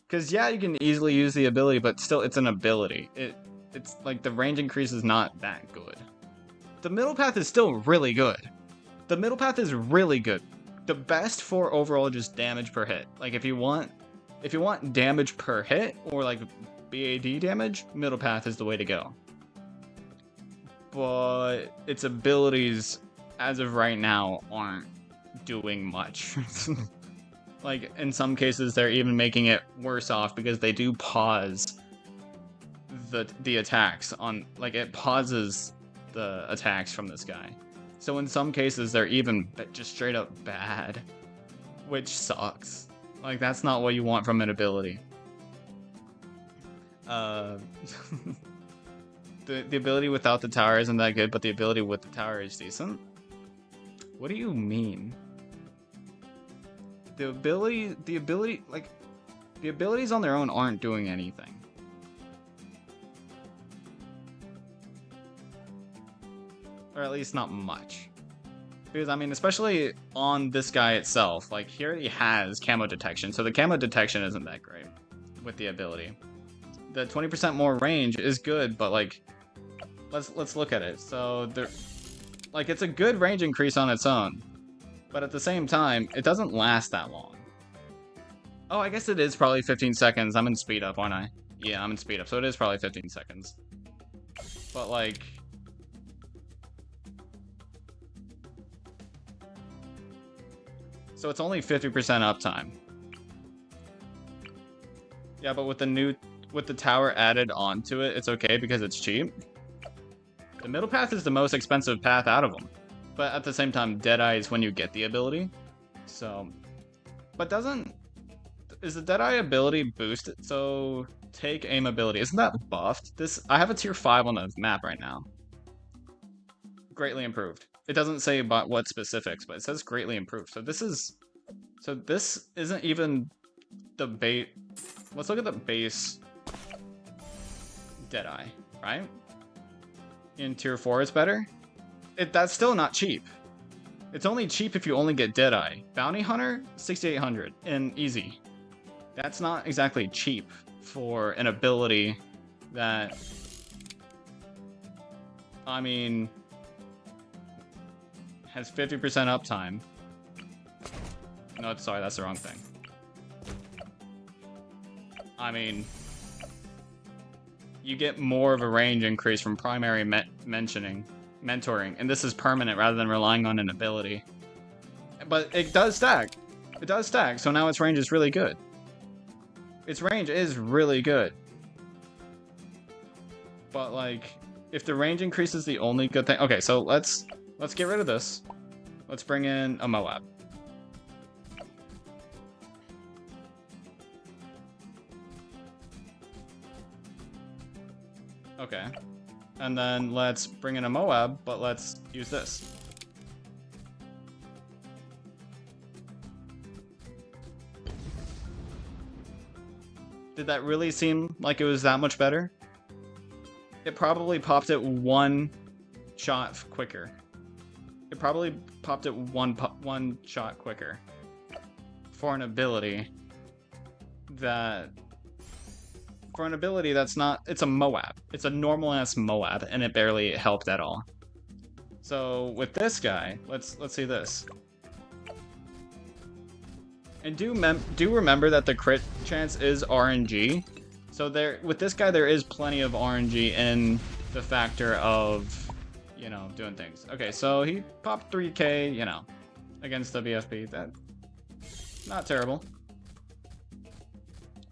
Because yeah, you can easily use the ability, but still it's an ability. It's like the range increase is not that good. The middle path is still really good. The middle path is really good. The best for overall just damage per hit. Like if you want damage per hit or like BAD damage, middle path is the way to go. But its abilities as of right now aren't doing much. Like in some cases they're even making it worse off because they do pause the attacks on, like, it pauses the attacks from this guy. So in some cases they're even just straight up bad, which sucks. Like, that's not what you want from an ability. The ability without the tower isn't that good, but the ability with the tower is decent. What do you mean? The abilities on their own aren't doing anything. Or at least not much. Because, I mean, especially on this guy itself, like, he already has camo detection, so the camo detection isn't that great with the ability. The 20% more range is good, but, like, let's look at it. So, like, it's a good range increase on its own, but at the same time, it doesn't last that long. Oh, I guess it is probably 15 seconds. I'm in speed up, aren't I? Yeah, I'm in speed up, so it is probably 15 seconds. But, like, so it's only 50% uptime. Yeah, but with the tower added onto it, it's okay because it's cheap. The middle path is the most expensive path out of them. But at the same time, Deadeye is when you get the ability. So, but is the Deadeye ability boosted? So, take aim ability. Isn't that buffed? I have a tier 5 on the map right now. Greatly improved. It doesn't say about what specifics, but it says greatly improved. So this isn't even the bait. Let's look at the base Deadeye, right? In tier 4 it's better. That's still not cheap. It's only cheap if you only get Deadeye. Bounty Hunter, 6,800 and easy. That's not exactly cheap for an ability that, I mean, has 50% uptime. No, sorry, that's the wrong thing. I mean, you get more of a range increase from primary mentoring, and this is permanent rather than relying on an ability. But it does stack. It does stack, so now its range is really good. Its range is really good. But, like, if the range increase is the only good thing... Okay, so let's get rid of this. Let's bring in a Moab. Okay. And then let's bring in a Moab, but let's use this. Did that really seem like it was that much better? It probably popped it one shot quicker. It probably popped it one shot quicker. For an ability that... For an ability that's not... It's a Moab. It's a normal-ass Moab, and it barely helped at all. So, with this guy, let's see this. And do remember that the crit chance is RNG. So with this guy, there is plenty of RNG in the factor of, you know, doing things. Okay, so he popped 3k, you know, against WFP. That's not terrible.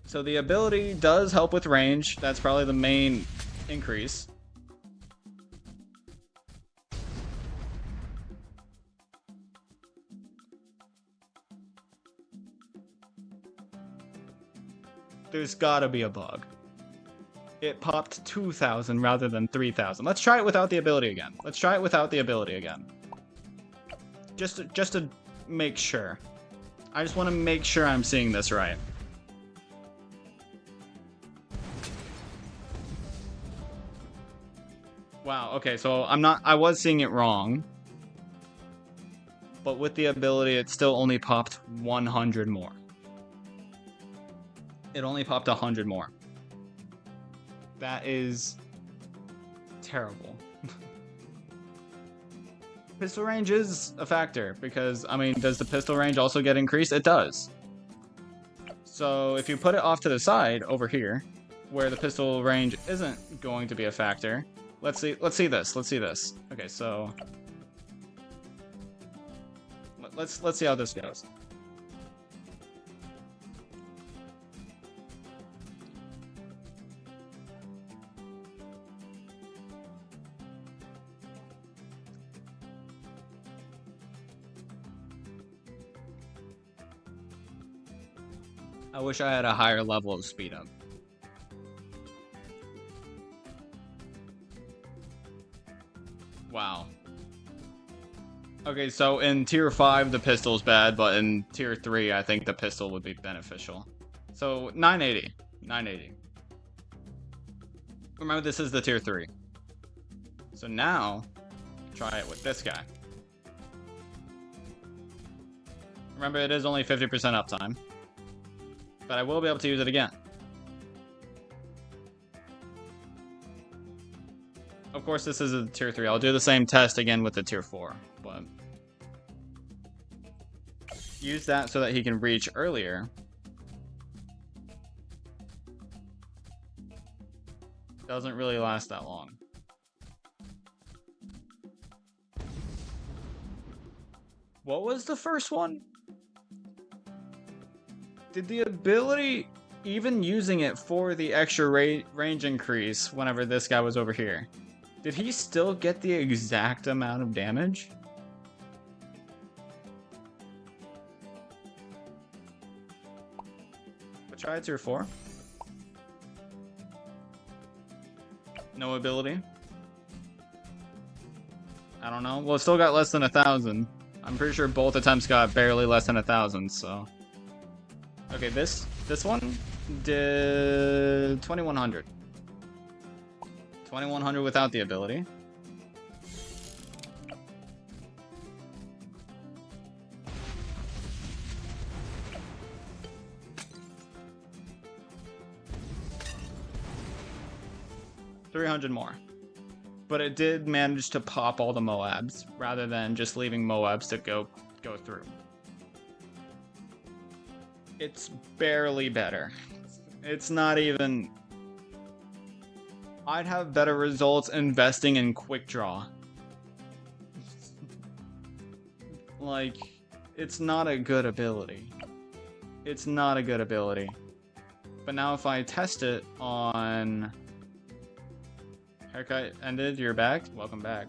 So the ability does help with range. That's probably the main increase. There's gotta be a bug. It popped 2,000 rather than 3,000. Let's try it without the ability again. Let's try it without the ability again. Just to make sure. I just want to make sure I'm seeing this right. Wow, okay, so I was seeing it wrong. But with the ability, it still only popped 100 more. It only popped 100 more. That is terrible. Pistol range is a factor because, I mean, does the pistol range also get increased? It does. So if you put it off to the side over here, where the pistol range isn't going to be a factor, let's see this. Okay, so let's see how this goes. I wish I had a higher level of speed up. Wow. Okay, so in tier 5 the pistol's bad, but in tier 3 I think the pistol would be beneficial. So 980. 980. Remember, this is the tier 3. So now, try it with this guy. Remember, it is only 50% uptime. But I will be able to use it again. Of course, this is a tier 3. I'll do the same test again with the tier 4. But use that so that he can reach earlier. Doesn't really last that long. What was the first one? Did the ability, even using it for the extra range increase whenever this guy was over here, did he still get the exact amount of damage? But try tier 4. No ability. I don't know. Well, it still got less than 1,000. I'm pretty sure both attempts got barely less than 1,000, so... Okay, this one did 2,100. 2,100 without the ability. $300 more. But it did manage to pop all the Moabs, rather than just leaving Moabs to go through. It's barely better. It's not even... I'd have better results investing in quick draw. Like, it's not a good ability. It's not a good ability. But now if I test it on... Haircut ended, you're back? Welcome back.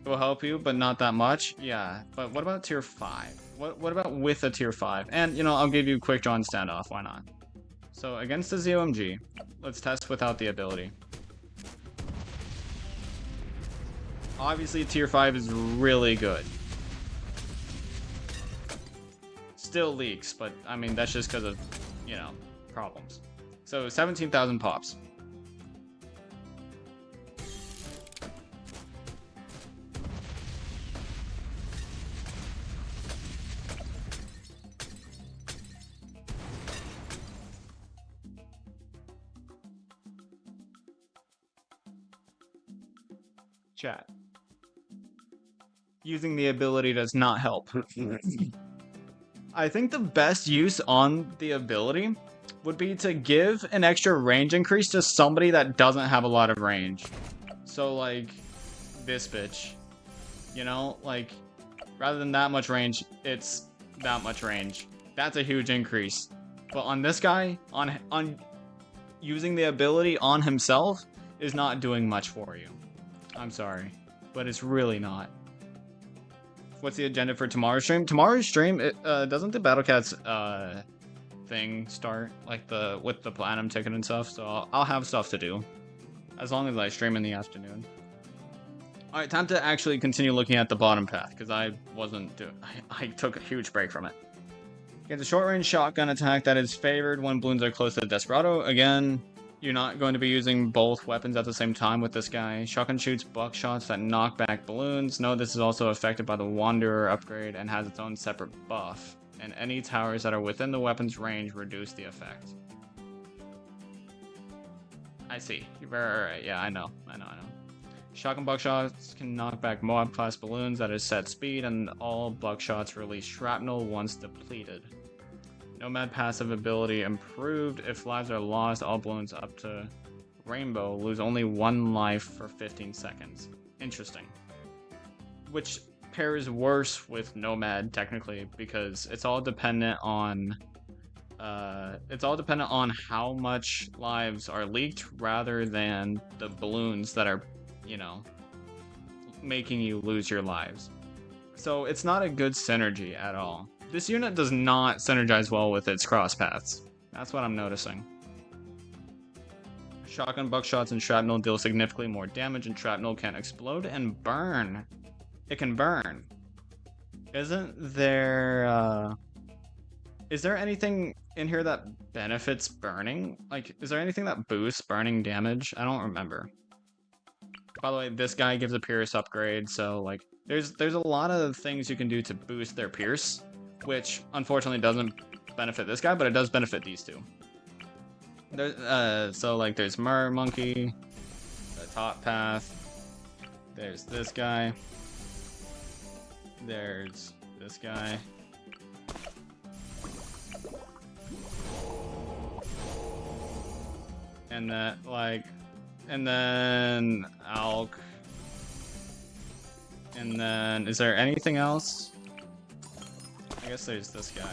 It will help you, but not that much. Yeah, but what about tier 5? What about with a tier 5? And, you know, I'll give you quick draw and standoff, why not? So, against the ZOMG, let's test without the ability. Obviously, tier 5 is really good. Still leaks, but I mean, that's just because of, you know, problems. So 17,000 pops. Chat. Using the ability does not help. I think the best use on the ability would be to give an extra range increase to somebody that doesn't have a lot of range. So like this bitch, you know, like rather than that much range, it's that much range. That's a huge increase. But on this guy, on using the ability on himself is not doing much for you. I'm sorry, but it's really not. What's the agenda for tomorrow's stream? Tomorrow's stream, doesn't the Battle Cats thing start like with the platinum ticket and stuff? So I'll have stuff to do as long as I stream in the afternoon. All right, time to actually continue looking at the bottom path because I took a huge break from it. Okay, the short range shotgun attack that is favored when balloons are close to the Desperado. Again, you're not going to be using both weapons at the same time with this guy. Shotgun shoots buckshots that knock back balloons. Note this is also affected by the Wanderer upgrade and has its own separate buff. And any towers that are within the weapon's range reduce the effect. I see. You're right. Yeah, I know. Shotgun buckshots can knock back Moab class balloons at a set speed, and all buckshots release shrapnel once depleted. Nomad passive ability improved. If lives are lost, all balloons up to Rainbow lose only 1 life for 15 seconds. Interesting. Which pairs worse with Nomad technically because it's all dependent on how much lives are leaked rather than the balloons that are, you know, making you lose your lives. So it's not a good synergy at all. This unit does not synergize well with its cross paths. That's what I'm noticing. Shotgun buckshots and shrapnel deal significantly more damage, and shrapnel can explode and burn. It can burn. Isn't there, is there anything in here that benefits burning? Like, is there anything that boosts burning damage? I don't remember. By the way, this guy gives a Pierce upgrade, so, like, there's a lot of things you can do to boost their Pierce, which unfortunately doesn't benefit this guy, but it does benefit these two. So like there's Monkey, the top path, there's this guy, there's this guy, and that like, and then Alk, and then is there anything else? I guess there's this guy.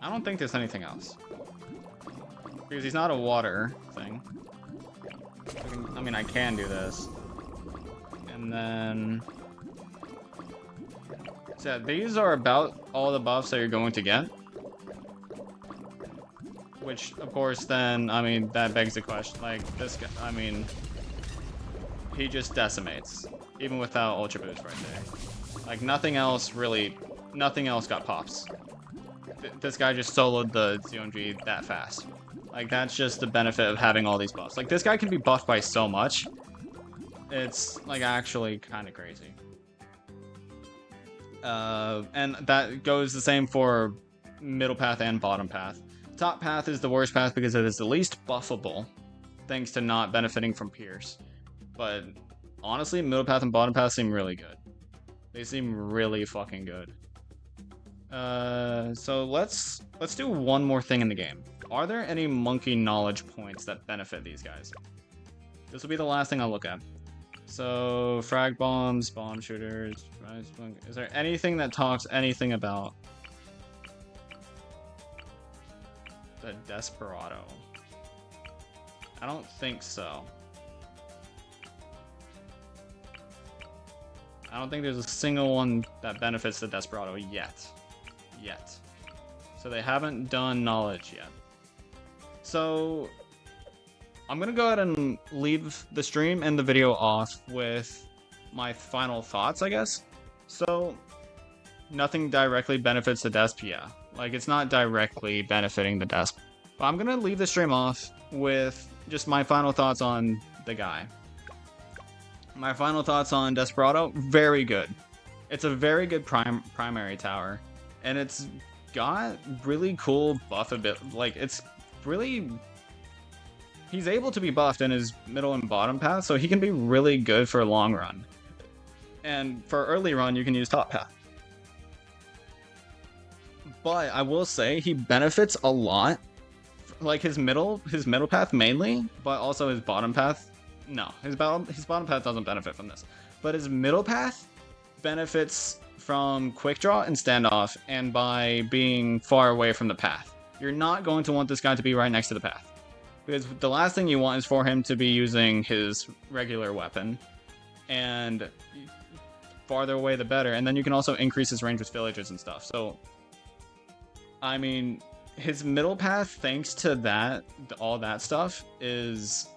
I don't think there's anything else. Because he's not a water thing. I mean, I can do this. And then... So yeah, these are about all the buffs that you're going to get. Which, of course, then, I mean, that begs the question. Like, this guy, I mean... He just decimates. Even without Ultra Boost right there. Like, nothing else got pops. This guy just soloed the ZOMG that fast. Like, that's just the benefit of having all these buffs. Like, this guy can be buffed by so much. It's, like, actually kind of crazy. And that goes the same for middle path and bottom path. Top path is the worst path because it is the least buffable, thanks to not benefiting from Pierce. But honestly, middle path and bottom path seem really good. They seem really fucking good. So let's do one more thing in the game. Are there any monkey knowledge points that benefit these guys? This will be the last thing I'll look at. So frag bombs, bomb shooters. Is there anything that talks anything about the Desperado? I don't think so. I don't think there's a single one that benefits the Desperado yet. So they haven't done knowledge yet. So I'm gonna go ahead and leave the stream and the video off with my final thoughts, I guess. So, nothing directly benefits the Desp, yeah. Like, it's not directly benefiting the Desp. But I'm gonna leave the stream off with just my final thoughts on the guy. My final thoughts on Desperado, very good. It's a very good primary tower. And it's got really cool buff a bit. Like, it's really... He's able to be buffed in his middle and bottom path, so he can be really good for long run. And for early run, you can use top path. But I will say he benefits a lot. Like his middle path mainly, but also his bottom path. No, his bottom path doesn't benefit from this. But his middle path benefits from quick draw and standoff, and by being far away from the path. You're not going to want this guy to be right next to the path. Because the last thing you want is for him to be using his regular weapon. And farther away the better. And then you can also increase his range with villagers and stuff. So, I mean, his middle path, thanks to that, all that stuff, is,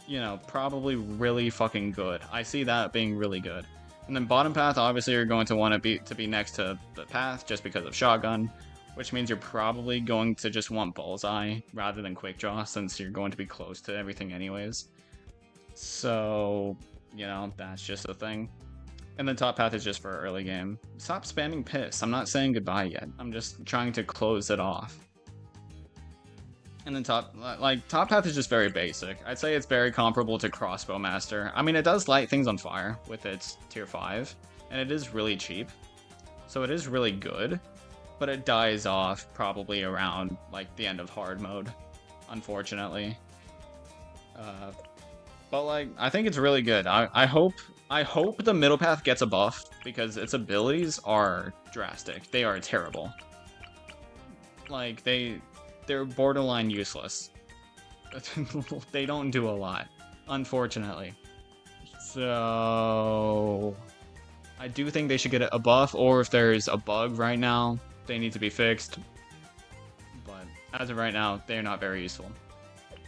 you know, probably really fucking good. I see that being really good. And then bottom path, obviously you're going to want to be next to the path just because of shotgun, which means you're probably going to just want bullseye rather than quick draw since you're going to be close to everything anyways. So, you know, that's just a thing. And then top path is just for early game. Stop spamming piss. I'm not saying goodbye yet. I'm just trying to close it off. And then top path is just very basic. I'd say it's very comparable to Crossbow Master. I mean, it does light things on fire with its tier 5, and it is really cheap. So it is really good, but it dies off probably around like the end of hard mode, unfortunately. But like, I think it's really good. I hope the middle path gets a buff because its abilities are drastic. They are terrible. Like they're borderline useless. They don't do a lot, unfortunately. So I do think they should get a buff, or if there's a bug right now, they need to be fixed. But as of right now, they're not very useful.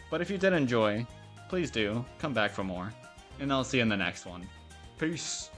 But if you did enjoy, please do come back for more, and I'll see you in the next one. Peace.